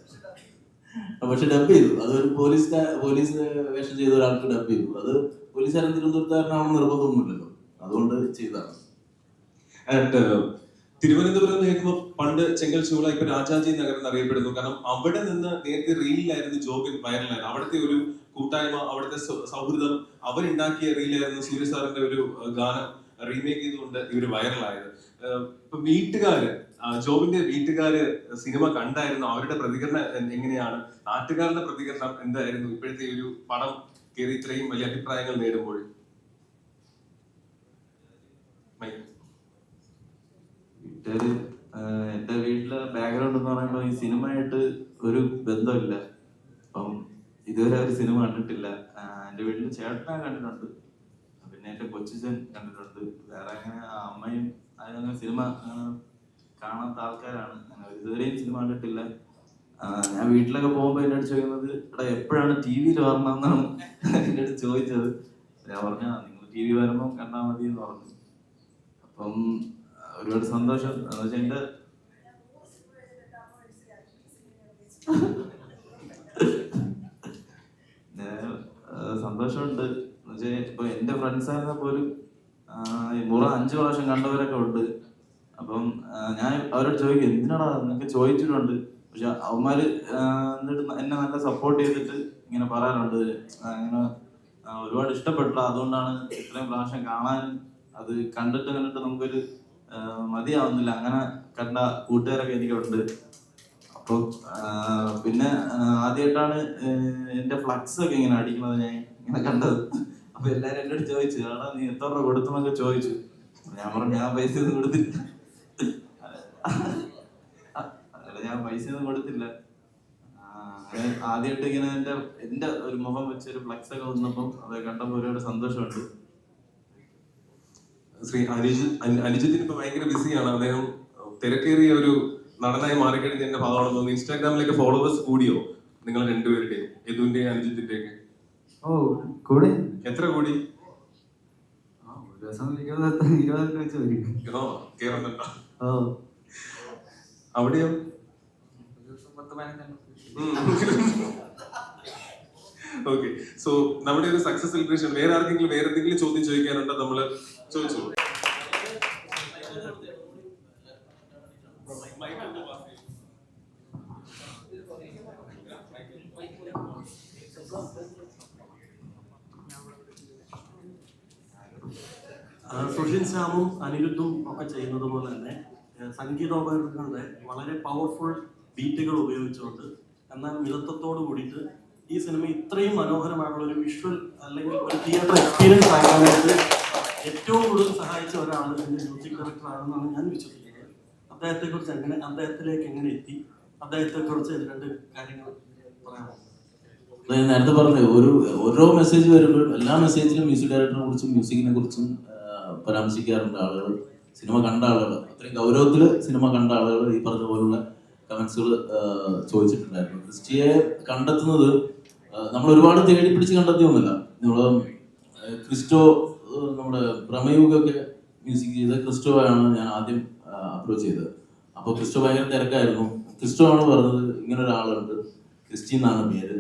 പക്ഷെ ഡബ് ചെയ്തു. അതൊരു പോലീസ് വേഷം ചെയ്ത ഒരാൾക്ക് ഡബ് ചെയ്തു. അത് പോലീസുകാരൻ തിരുവനന്തപുരത്തുകാരനാണെന്ന് നിർബന്ധമൊന്നുമില്ലല്ലോ, അതുകൊണ്ട് ചെയ്തതാണ്. തിരുവനന്തപുരം എന്ന് കേൾക്കുമ്പോൾ പണ്ട് ചെങ്കൽ ചൂള, ഇപ്പൊ രാജാജി നഗരം എന്നറിയപ്പെടുന്നു. കാരണം അവിടെ നിന്ന് നേരത്തെ റീലിലായിരുന്നു ജോബിൻ വൈറലായിരുന്നു. അവിടുത്തെ ഒരു കൂട്ടായ്മ, അവിടുത്തെ സൗഹൃദം, അവരുണ്ടാക്കിയ റീലായിരുന്നു സൂര്യ സാറിന്റെ ഒരു ഗാനം റീമേക്ക് ചെയ്തുകൊണ്ട് ഇവര് വൈറലായത്. ഇപ്പൊ ജോബിന്റെ വീട്ടുകാര് സിനിമ കണ്ടായിരുന്നു, അവരുടെ പ്രതികരണം എങ്ങനെയാണ്? നാട്ടുകാരുടെ പ്രതികരണം എന്തായിരുന്നു ഇപ്പോഴത്തെ ഒരു പടം കയറി ഇത്രയും വലിയ അഭിപ്രായങ്ങൾ നേടുമ്പോൾ? എന്റെ വീട്ടിലെ ബാക്ക്ഗ്രൗണ്ട് എന്ന് പറയുമ്പോൾ ഈ സിനിമയായിട്ട് ഒരു ബന്ധമില്ല. അപ്പം ഇതുവരെ ഒരു സിനിമ കണ്ടിട്ടില്ല. എൻ്റെ വീട്ടിൽ ചേട്ടനെ കണ്ടിട്ടുണ്ട്, പിന്നെ എൻ്റെ കൊച്ചിച്ചൻ കണ്ടിട്ടുണ്ട്. വേറെ അങ്ങനെ അമ്മയും അങ്ങനെ സിനിമ കാണാത്ത ആൾക്കാരാണ്. അങ്ങനെ ഇതുവരെയും സിനിമ കണ്ടിട്ടില്ല. ഞാൻ വീട്ടിലൊക്കെ പോകുമ്പോൾ എൻ്റെ അടുത്ത് ചോദിക്കുന്നത്, എടാ എപ്പോഴാണ് ടി വിയിൽ വരണമെന്നാണ് എൻ്റെ അടുത്ത് ചോദിച്ചത്. ഞാൻ പറഞ്ഞ നിങ്ങൾ ടി വി വരുമ്പോൾ കണ്ടാൽ മതി എന്ന് പറഞ്ഞു. അപ്പം ഒരുപാട് സന്തോഷം. എന്ന് വെച്ചാൽ എൻ്റെ സന്തോഷമുണ്ട്. എന്ന് വെച്ചാൽ ഇപ്പൊ എൻ്റെ ഫ്രണ്ട്സ് ആയിരുന്നാൽ പോലും മുറ 5 പ്രാവശ്യം കണ്ടവരൊക്കെ ഉണ്ട്. അപ്പം ഞാൻ അവരോട് ചോദിക്കും, എന്തിനാടാ നിങ്ങൾക്ക് ചോദിച്ചിട്ടുണ്ട്. പക്ഷെ അവന്മാര് എന്നിട്ട് എന്നെ നല്ല സപ്പോർട്ട് ചെയ്തിട്ട് ഇങ്ങനെ പറയാറുണ്ട്, അങ്ങനെ ഒരുപാട് ഇഷ്ടപ്പെട്ട, അതുകൊണ്ടാണ് ഇത്രയും പ്രാവശ്യം കാണാൻ. അത് കണ്ടിട്ട് നമുക്കൊരു മതിയാവുന്നില്ല. അങ്ങനെ കണ്ട കൂട്ടുകാരൊക്കെ എനിക്കുണ്ട്. അപ്പോൾ പിന്നെ ആദ്യമായിട്ടാണ് എൻ്റെ ഫ്ലക്സ് ഒക്കെ ഇങ്ങനെ അടിക്കുന്നത് ഞാൻ ഇങ്ങനെ കണ്ടത്. അപ്പൊ എല്ലാരും എൻ്റെ അടുത്ത് ചോദിച്ചു, ആടാ നീ എത്ര രൂപ കൊടുത്തെന്നൊക്കെ ചോദിച്ചു. ഞാൻ പറഞ്ഞു ഞാൻ പൈസ ഒന്നും കൊടുത്തില്ല. ഞാൻ പൈസ ഒന്നും കൊടുത്തില്ല. ആദ്യമായിട്ട് ഇങ്ങനെ എൻ്റെ ഒരു മുഖം വെച്ചൊരു ഫ്ലക്സ് ഒക്കെ വന്നപ്പം അത് കണ്ടപ്പോൾ ഒരുപാട് സന്തോഷമുണ്ട്. ശ്രീ അനുജിത്തിന് ഇപ്പൊ ഭയങ്കര ബിസിയാണ്. അദ്ദേഹം തിരക്കേറിയ ഒരു നടനായി മാറിക്കഴിഞ്ഞ ഭാഗമാണെന്ന് തോന്നുന്നു. ഇൻസ്റ്റാഗ്രാമിലേക്ക് ഫോളോവേഴ്സ് കൂടിയോ നിങ്ങൾ രണ്ടുപേരുടെയും, യദുവിന്റെയും അനുജിത്തിന്റെ ഒക്കെ? കൂടി. എത്ര കൂടി? ഒരു ദിവസം 20 വെച്ച് വരും. കേറുന്നുണ്ടോ? അവിടെയോ? ഓക്കെ. സോ നമ്മുടെ ഒരു സക്സസ് സെലിബ്രേഷൻ വേറെ ആർക്കെങ്കിലും വേറെ എന്തെങ്കിലും ചോദ്യം ചോദിക്കാനുണ്ടോ? നമ്മള് ചോദിച്ചു. സുഷിൻ ശ്യാമും അനിരുദ്ധും ഒക്കെ ചെയ്യുന്നത് പോലെ തന്നെ സംഗീതോപകരണങ്ങളുടെ വളരെ പവർഫുൾ ബീറ്റുകൾ ഉപയോഗിച്ചുകൊണ്ട് എന്നാൽ മിതത്വത്തോട് കൂടിയിട്ട് ഈ സിനിമ ഇത്രയും മനോഹരമായിട്ടുള്ള ഒരു വിഷ്വൽ അല്ലെങ്കിൽ ഒരു തിയേറ്റർ എക്സ്പീരിയൻസ് ആക്കാനായിട്ട് ഏറ്റവും കൂടുതൽ സഹായിച്ച ഒരാൾ എൻ്റെ മ്യൂസിക് ഡയറക്ടറാണെന്നാണ് ഞാൻ വിശ്വസിക്കുന്നത്. അദ്ദേഹത്തിലേക്ക് എങ്ങനെ എത്തി, അദ്ദേഹത്തെക്കുറിച്ച് 2 കാര്യങ്ങൾ പറയാമോ? നേരത്തെ പറഞ്ഞു, ഓരോ മെസ്സേജ് വരുമ്പോഴും എല്ലാ മെസ്സേജിലും മ്യൂസിക് ഡയറക്ടറിനെ കുറിച്ചും മ്യൂസിക്കിനെ കുറിച്ചും പരാമർശിക്കാറുണ്ട് ആളുകൾ. സിനിമ കണ്ട ആളുകൾ, അത്രയും ഗൗരവത്തിൽ സിനിമ കണ്ട ആളുകൾ ഈ പറഞ്ഞ പോലുള്ള കമന്റ്സുകൾ ചോദിച്ചിട്ടുണ്ടായിരുന്നു. ക്രിസ്റ്റിയെ കണ്ടെത്തുന്നത് നമ്മൾ ഒരുപാട് തേടി പിടിച്ച് കണ്ടെത്തിയൊന്നുമില്ല. നമ്മൾ ക്രിസ്റ്റോ, നമ്മുടെ പ്രമയുഗൊക്കെ മ്യൂസിക് ചെയ്ത ക്രിസ്റ്റോ ആണ് ഞാൻ ആദ്യം അപ്രോച്ച് ചെയ്തത്. അപ്പോൾ ക്രിസ്റ്റോ ഭയങ്കര തിരക്കായിരുന്നു. ക്രിസ്റ്റോ ആണ് പറഞ്ഞത് ഇങ്ങനെ ഒരാളുണ്ട്, ക്രിസ്റ്റി എന്നാണ് പേര്,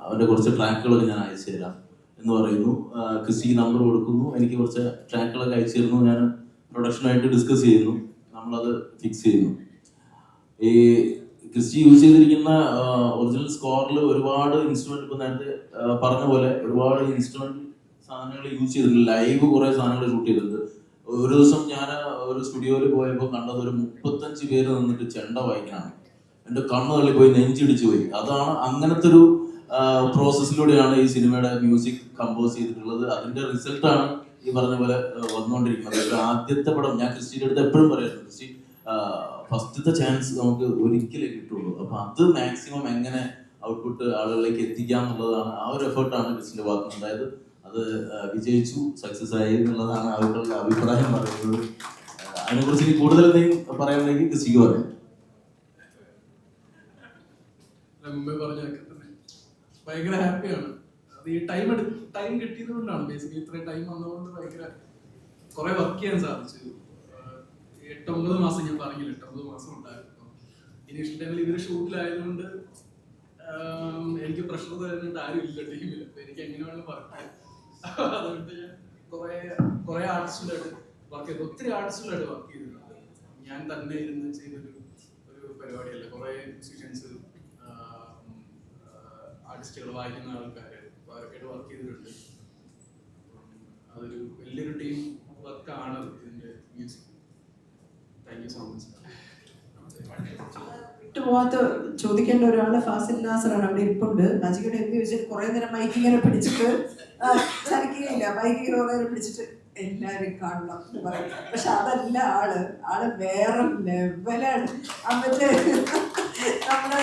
അവൻ്റെ കുറച്ച് ട്രാക്കുകളൊക്കെ ഞാൻ അയച്ചു തരാം എന്ന് പറയുന്നു. ക്രിസ്റ്റിക്ക് നമ്പർ കൊടുക്കുന്നു, എനിക്ക് കുറച്ച് ട്രാക്കുകളൊക്കെ അയച്ചു തരുന്നു. ഞാൻ പ്രൊഡക്ഷനായിട്ട് ഡിസ്കസ് ചെയ്യുന്നു, നമ്മളത് ഫിക്സ് ചെയ്യുന്നു. ഈ ക്രിസ്റ്റി യൂസ് ചെയ്തിരിക്കുന്ന ഒറിജിനൽ സ്കോറിൽ ഒരുപാട് ഇൻസ്ട്രുമെന്റ്, ഇപ്പൊ നേരത്തെ പറഞ്ഞ പോലെ ഒരുപാട് ഇൻസ്ട്രുമെന്റ് സാധനങ്ങൾ യൂസ് ചെയ്തിട്ടുണ്ട്. ലൈവ് കുറെ സാധനങ്ങൾ ഷൂട്ട് ചെയ്തിട്ടുണ്ട്. ഒരു ദിവസം ഞാൻ ഒരു സ്റ്റുഡിയോയിൽ പോയപ്പോൾ കണ്ടത് ഒരു 35 പേര് നിന്നിട്ട് ചെണ്ട വായിക്കാനാണ്. എൻ്റെ കണ്ണ് തള്ളിപ്പോയി, നെഞ്ചിടിച്ചു പോയി. അതാണ് അങ്ങനത്തെ ഒരു പ്രോസസ്സിലൂടെയാണ് ഈ സിനിമയുടെ മ്യൂസിക് കമ്പോസ് ചെയ്തിട്ടുള്ളത്. അതിന്റെ റിസൾട്ടാണ് ഈ പറഞ്ഞ പോലെ വന്നുകൊണ്ടിരിക്കുന്നത്. ആദ്യത്തെ പടം ഞാൻ ക്രിസ്റ്റിയുടെ അടുത്ത് എപ്പോഴും പറയായിരുന്നു, ക്രിസ്റ്റി ഫസ്റ്റത്തെ ചാൻസ് നമുക്ക് ഒരിക്കലേ കിട്ടുള്ളൂ. അപ്പൊ അത് മാക്സിമം എങ്ങനെ ഔട്ട്പുട്ട് ആളുകളിലേക്ക് എത്തിക്കാം എന്നുള്ളതാണ്, ആ ഒരു എഫേർട്ടാണ് ക്രിസ്റ്റിന്റെ ഭാഗത്ത് ഉണ്ടായത്. അത് വിജയിച്ചു, സക്സസ് ആയി എന്നുള്ളതാണ് ആളുകളുടെ അഭിപ്രായം പറയുന്നത്. അതിനെക്കുറിച്ച് ഇനി കൂടുതൽ എന്തെങ്കിലും പറയാനുണ്ടെങ്കിൽ ക്രിസ്റ്റിക്ക് പറയാം. മുമ്പേ പറഞ്ഞൊക്കെ തന്നെ ഭയങ്കര ഹാപ്പിയാണ്. അത് ഈ ടൈം കിട്ടിയത് കൊണ്ടാണ്. ബേസിക്കലി ഇത്രയും ടൈം വന്നതുകൊണ്ട് ഭയങ്കര കുറെ വർക്ക് ചെയ്യാൻ സാധിച്ചു. 8-9 മാസം ഞാൻ പറഞ്ഞില്ല, 8-9 മാസം ഉണ്ടായിരുന്നു. ഇനീഷ്യൽ ടൈമിൽ ഇവര് ഷൂട്ടിലായതുകൊണ്ട് എനിക്ക് പ്രഷർ തരുന്നുണ്ട് ആരും ഇല്ല ടീമിൽ. അപ്പൊ എനിക്ക് എങ്ങനെ വേണം വർക്ക്. അതുകൊണ്ട് ഞാൻ കുറെ ആർട്ടിസ്റ്റുകളായിട്ട് വർക്ക് ചെയ്തു, ഒത്തിരി ആർട്ടിസ്റ്റുകളായിട്ട് വർക്ക് ചെയ്തിട്ടുണ്ട്. ഞാൻ തന്നെ ഇരുന്ന് ചെയ്തൊരു പരിപാടിയല്ല. കുറെ മ്യൂസിഷ്യൻസ്, ആർട്ടിസ്റ്റുകൾ, വായിക്കുന്ന ആൾക്കാര് അവരൊക്കെയായിട്ട് വർക്ക് ചെയ്തിട്ടുണ്ട്. അതൊരു വലിയൊരു ടീം വർക്കാണ് ഇതിന്റെ music. Thank you so much. വിട്ടുപോകാത്ത ചോദിക്കേണ്ട ഒരാള് ഫാസിൽ നാസറാണ്, അവിടെ ഇരിപ്പുണ്ട്. അജിയുടെ എന്ത് ചോദിച്ചിട്ട് കുറെ നേരം മൈക്ക് ഇങ്ങനെ പിടിച്ചിട്ട് ചലിക്കുകയില്ല, മൈക്ക് ഇങ്ങനെ കുറെ നേരം പിടിച്ചിട്ട് എല്ലാരും കാണണം എന്ന് പറയും. പക്ഷെ അതല്ല ആള് വേറെ ലെവലാണ്. അവന്റെ നമ്മള്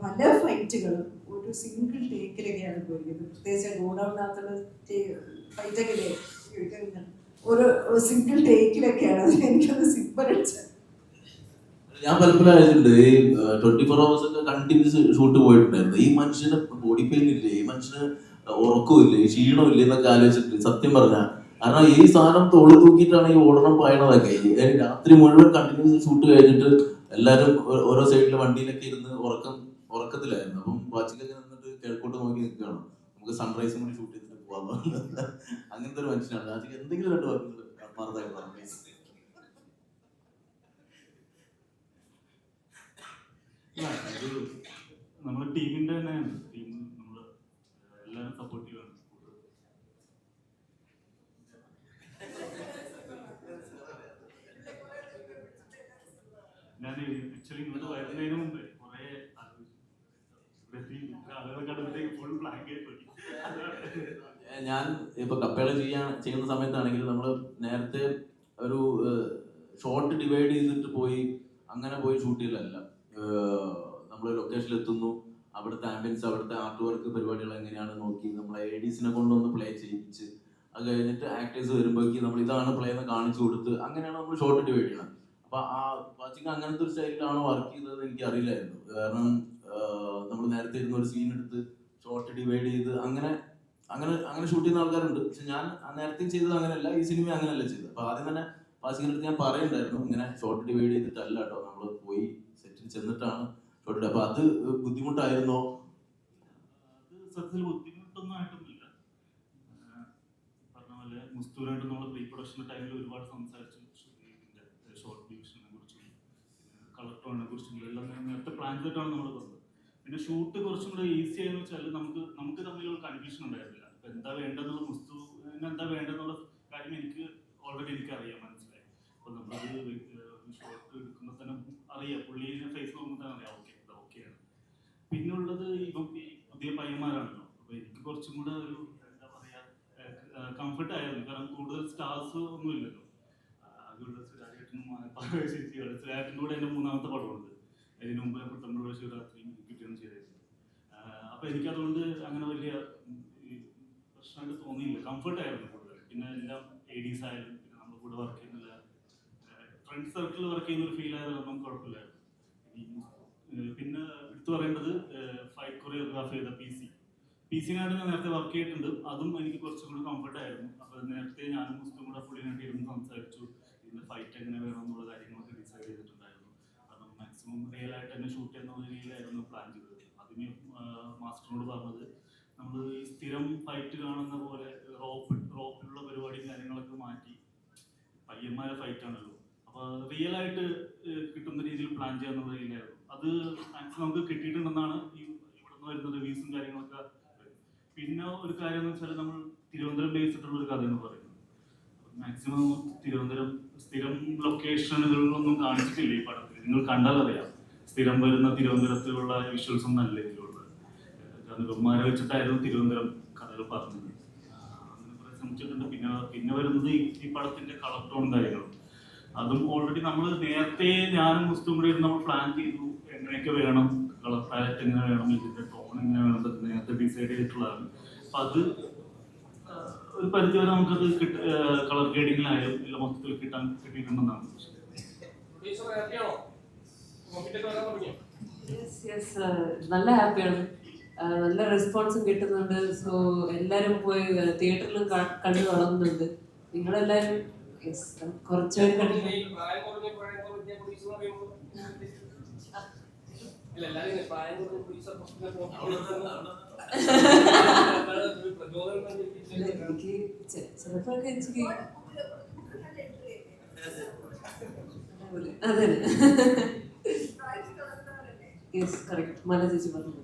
പല ഫൈറ്റുകളും ഒരു സിംഗിൾ ടേക്കിലൊക്കെയാണ് പോയിരിക്കുന്നത്. പ്രത്യേകിച്ച് ഗോഡൌണിനകത്തുള്ള ഫൈറ്റൊക്കെ ഒരു സിംഗിൾ ടേക്കിലൊക്കെയാണ്. അത് എനിക്കത് സിമ്പിൾ അടിച്ചത്. ഞാൻ പലപ്പോഴും അയച്ചിട്ടുണ്ട് ഈ 24 hours ഒക്കെ കണ്ടിന്യൂസ് ഷൂട്ട് പോയിട്ടുണ്ടായിരുന്നു. ഈ മനുഷ്യന് ബോഡി പെയിൻ ഇല്ലേ, ഈ മനുഷ്യന് ഉറക്കമില്ലേ, ക്ഷീണമില്ലേ എന്നൊക്കെ ആലോചിച്ചിട്ടുണ്ട് സത്യം പറഞ്ഞാൽ. കാരണം ഈ സാധനം തോളി തൂക്കിയിട്ടാണ് ഈ ഓടണം പായണതൊക്കെ. രാത്രി മുഴുവൻ കണ്ടിന്യൂസ് ഷൂട്ട് കഴിഞ്ഞിട്ട് എല്ലാവരും ഓരോ സൈഡിലെ വണ്ടിയിലൊക്കെ ഇരുന്ന് ഉറക്കത്തിലായിരുന്നു. അപ്പം വാച്ചിക്കൊക്കെ നിന്നിട്ട് കിഴക്കോട്ട് നോക്കി നിൽക്കുകയാണ്, നമുക്ക് സൺറൈസും കൂടി ഷൂട്ട് ചെയ്തിട്ട് പോകാൻ. അങ്ങനത്തെ ഒരു മനുഷ്യനാണ് വാച്ചിക്ക്. എന്തെങ്കിലും രണ്ട് വാക്കുകൾ മറന്നായിരുന്നു. നമ്മുടെ ടീമിന്റെ തന്നെയാണ്. ടീം നമ്മൾ എല്ലാവരും സപ്പോർട്ടീവാണ്. ഞാൻ ആക്ച്വലി ഇങ്ങോട്ട് വരുന്നതിന് മുമ്പ് കുറെ ഫുൾ ബ്ലാങ്ക് ആയിപ്പോയി. ഞാൻ ഇപ്പൊ കപ്പേള ചെയ്യുന്ന സമയത്താണെങ്കിൽ നമ്മൾ നേരത്തെ ഒരു ഷോർട്ട് ഡിവൈഡ് ചെയ്തിട്ട് അങ്ങനെ പോയി ഷൂട്ട് ചെയ്യലല്ല. നമ്മൾ ലൊക്കേഷനിൽ എത്തുന്നു, അവിടുത്തെ ആംബിയൻസ്, അവിടുത്തെ ആർട്ട് വർക്ക് പരിപാടികൾ എങ്ങനെയാണ് നോക്കി നമ്മളെ എഡിസിനെ കൊണ്ടൊന്ന് പ്ലേ ചെയ്യിപ്പിച്ച് അത് കഴിഞ്ഞിട്ട് ആക്ടേഴ്സ് വരുമ്പോഴേക്കും നമ്മൾ ഇതാണ് പ്ലേ എന്ന് കാണിച്ചു കൊടുത്ത് അങ്ങനെയാണ് നമ്മൾ ഷോർട്ട് ഡിവൈഡ് ചെയ്യണം. അപ്പൊ ആ വാച്ചിങ് അങ്ങനത്തെ ഒരു സ്റ്റൈലിലാണോ വർക്ക് ചെയ്തത് എനിക്ക് അറിയില്ലായിരുന്നു. കാരണം നമ്മൾ നേരത്തെ ഇരുന്ന ഒരു സീൻ എടുത്ത് ഷോർട്ട് ഡിവൈഡ് ചെയ്ത് അങ്ങനെ ഷൂട്ട് ചെയ്യുന്ന ആൾക്കാരുണ്ട്. പക്ഷെ ഞാൻ നേരത്തെ ചെയ്തത് അങ്ങനെയല്ല, ഈ സിനിമ അങ്ങനെയല്ല ചെയ്തത്. അപ്പൊ ആദ്യം തന്നെ വാച്ചിങ്ങിന്റെ അടുത്ത് ഞാൻ പറയുന്നുണ്ടായിരുന്നു, ഇങ്ങനെ ഷോർട്ട് ഡിവൈഡ് ചെയ്തിട്ടല്ല കേട്ടോ നമ്മൾ പോയി സെറ്റിൽ ചെന്നിട്ടാണ് ഷോർട്ട്. അപ്പൊ അത് ബുദ്ധിമുട്ടായിരുന്നോ? അത് സത്യത്തിൽ ബുദ്ധിമുട്ടൊന്നും ആയിട്ടൊന്നുമില്ല. പറഞ്ഞ പോലെ മുസ്തൂരായിട്ട് നമ്മൾ പ്രീ പ്രൊഡക്ഷൻ ടൈമിൽ ഒരുപാട് സംസാരിച്ചു. ഷോർട്ട് ഡിവിഷനെ കുറിച്ചും കളർ ടോണിനെ കുറിച്ചും എല്ലാം നേരത്തെ പ്ലാൻ ചെയ്തിട്ടാണ് നമ്മൾ വന്നത്. പിന്നെ ഷൂട്ട് കുറച്ചും കൂടെ ഈസി ആയെന്ന് വെച്ചാൽ നമുക്ക് തമ്മിലുള്ള കൺഫ്യൂഷൻ ഉണ്ടായിരുന്നില്ല. അപ്പൊ എന്താ വേണ്ടെന്നുള്ള മുസ്തൂന് എന്താ വേണ്ടെന്നുള്ള കാര്യം ഓൾറെഡി എനിക്കറിയാം, മനസ്സിലായി. അപ്പൊ നമ്മളത് ഷോർട്ട് എടുക്കുമ്പോൾ തന്നെ അറിയാം, പുള്ളിയെ ഫേസ് നോക്കുമ്പോൾ തന്നെ അറിയാം ഓക്കെയാണ്. പിന്നെ ഉള്ളത് ഇപ്പം ഈ പുതിയ പയ്യന്മാരാണല്ലോ. അപ്പൊ എനിക്ക് കുറച്ചും കൂടെ ഒരു എന്താ പറയാ കംഫർട്ട് ആയിരുന്നു. കാരണം കൂടുതൽ സ്റ്റാർസ് ഒന്നും ഇല്ലല്ലോ. അതുകൊണ്ട് സുരാജേട്ടൻ്റെ കൂടെ എൻ്റെ 3ാമത്തെ പടമുണ്ട്. അതിന് മുമ്പ് പുത്തമ്പുഴ ശിവരാത്രി കിട്ടുകയും ചെയ്തായിരുന്നു. അപ്പൊ എനിക്കതുകൊണ്ട് അങ്ങനെ വലിയ പ്രശ്നമായിട്ട് തോന്നിയില്ല, കംഫർട്ടായിരുന്നു കൂടുതൽ. പിന്നെ എല്ലാം ADs ആയാലും പിന്നെ നമ്മുടെ കൂടെ വർക്ക് ചെയ്യുന്നില്ല ഫ്രണ്ട് സർക്കിളിൽ വർക്ക് ചെയ്യുന്ന ഒരു ഫീൽ ആയതൊന്നും കുഴപ്പമില്ലായിരുന്നു. പിന്നെ എടുത്തു പറയേണ്ടത് ഫൈറ്റ് കൊറിയോഗ്രാഫ് ചെയ്ത PC-നായിട്ട് ഞാൻ നേരത്തെ വർക്ക് ചെയ്തിട്ടുണ്ട്. അതും എനിക്ക് കുറച്ചും കൂടി കംഫർട്ടായിരുന്നു. അപ്പോൾ നേരത്തെ ഞാനും മുസ്തും കൂടെ പുള്ളിനായിട്ട് ഇരുന്ന് സംസാരിച്ചു. ഇതിൻ്റെ ഫൈറ്റ് എങ്ങനെ വേണം എന്നുള്ള കാര്യങ്ങളൊക്കെ ഡിസൈഡ് ചെയ്തിട്ടുണ്ടായിരുന്നു. അതും മാക്സിമം റിയൽ ആയിട്ട് തന്നെ ഷൂട്ട് ചെയ്യുന്ന രീതിയിലായിരുന്നു പ്ലാൻ ചെയ്തത്. അതിന് മാസ്റ്ററിനോട് പറഞ്ഞത് നമ്മൾ ഈ സ്ഥിരം ഫൈറ്റ് കാണുന്ന പോലെ റോപ്പിലുള്ള പരിപാടിയും കാര്യങ്ങളൊക്കെ മാറ്റി പയ്യന്മാരെ ഫൈറ്റ് ആണല്ലോ, അപ്പോൾ റിയൽ ആയിട്ട് കിട്ടുന്ന രീതിയിൽ പ്ലാൻ ചെയ്യാന്നുള്ള രീതിയിലായിരുന്നു. അത് മാക്സിമം നമുക്ക് കിട്ടിയിട്ടുണ്ടെന്നാണ് ഇവിടുന്ന് വരുന്ന റിവ്യൂസും കാര്യങ്ങളൊക്കെ. പിന്നെ ഒരു കാര്യം എന്ന് വെച്ചാൽ നമ്മൾ തിരുവനന്തപുരം ബേസിട്ടുള്ള ഒരു കഥയെന്ന് പറയുന്നത്. മാക്സിമം തിരുവനന്തപുരം സ്ഥിരം ലൊക്കേഷനുകളിലൊന്നും കാണിച്ചിട്ടില്ല ഈ പടത്തിൽ. നിങ്ങൾ കണ്ടാൽ അറിയാം, സ്ഥിരം വരുന്ന തിരുവനന്തപുരത്തിലുള്ള വിഷ്വൽസ് ഒന്നും അല്ല ഇതിലുള്ളത്. ജാനുകന്മാരെ വെച്ചിട്ടായിരുന്നു തിരുവനന്തപുരം കഥകൾ പറഞ്ഞത്. അങ്ങനെ കുറെ ശ്രമിച്ചിട്ടുണ്ട്. പിന്നെ വരുന്നത് ഈ പടത്തിന്റെ കളർ ടോൺ കാര്യങ്ങളും അതും ഓൾറെഡി നമ്മൾ നേരത്തെ ഞാനും മുസ്തും കൂടി നമ്മൾ പ്ലാൻ ചെയ്തു, എങ്ങനെയൊക്കെ വേണം, കളർ പാലറ്റ് എങ്ങനെ വേണം, ഇതിന്റെ ടോൺ എങ്ങനെ വേണം, അതൊക്കെ നേരത്തെ ഡിസൈഡ് ചെയ്തിട്ടുള്ളതാണ്. അപ്പൊ അത് ഒരു പരിധിവരെ നമുക്കത് കളർ ഗ്രേഡിങ്ങിലായാലും ഇല്ല മൊത്തത്തിൽ കിട്ടിയിട്ടുണ്ടെന്നാണ്. നല്ല ഹാപ്പിയാണ്, നല്ല റെസ്പോൺസും കിട്ടുന്നുണ്ട്. സോ എല്ലാവരും പോയി തിയേറ്ററിലും കണ്ടു കാണുന്നുണ്ട്. നിങ്ങളെല്ലാവരും കുറച്ചുപേര് കണ്ടിട്ടുണ്ട്. എനിക്ക് ചിലപ്പോഴൊക്കെ എനിക്ക് അതെ യെസ് കറക്റ്റ് മല ചേച്ചി പറഞ്ഞത്.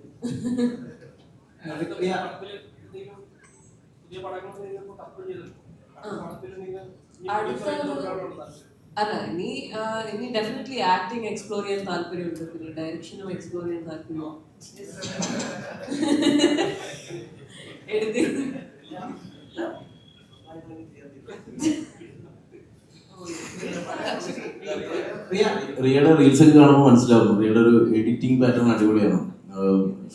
അല്ല ഇനി ഡെഫിനറ്റ്ലി ആക്ടിങ് എക്സ്പ്ലോർ ചെയ്യാൻ താല്പര്യമുണ്ട്. പിന്നെ ഡയറക്ഷനും എക്സ്പ്ലോർ ചെയ്യാൻ താല്പര്യമാണ്. റിയയുടെ റീൽസ് ഒക്കെ കാണുമ്പോൾ മനസ്സിലാവും റിയയുടെ ഒരു എഡിറ്റിംഗ് പാറ്റേൺ അടിപൊളിയാണ്.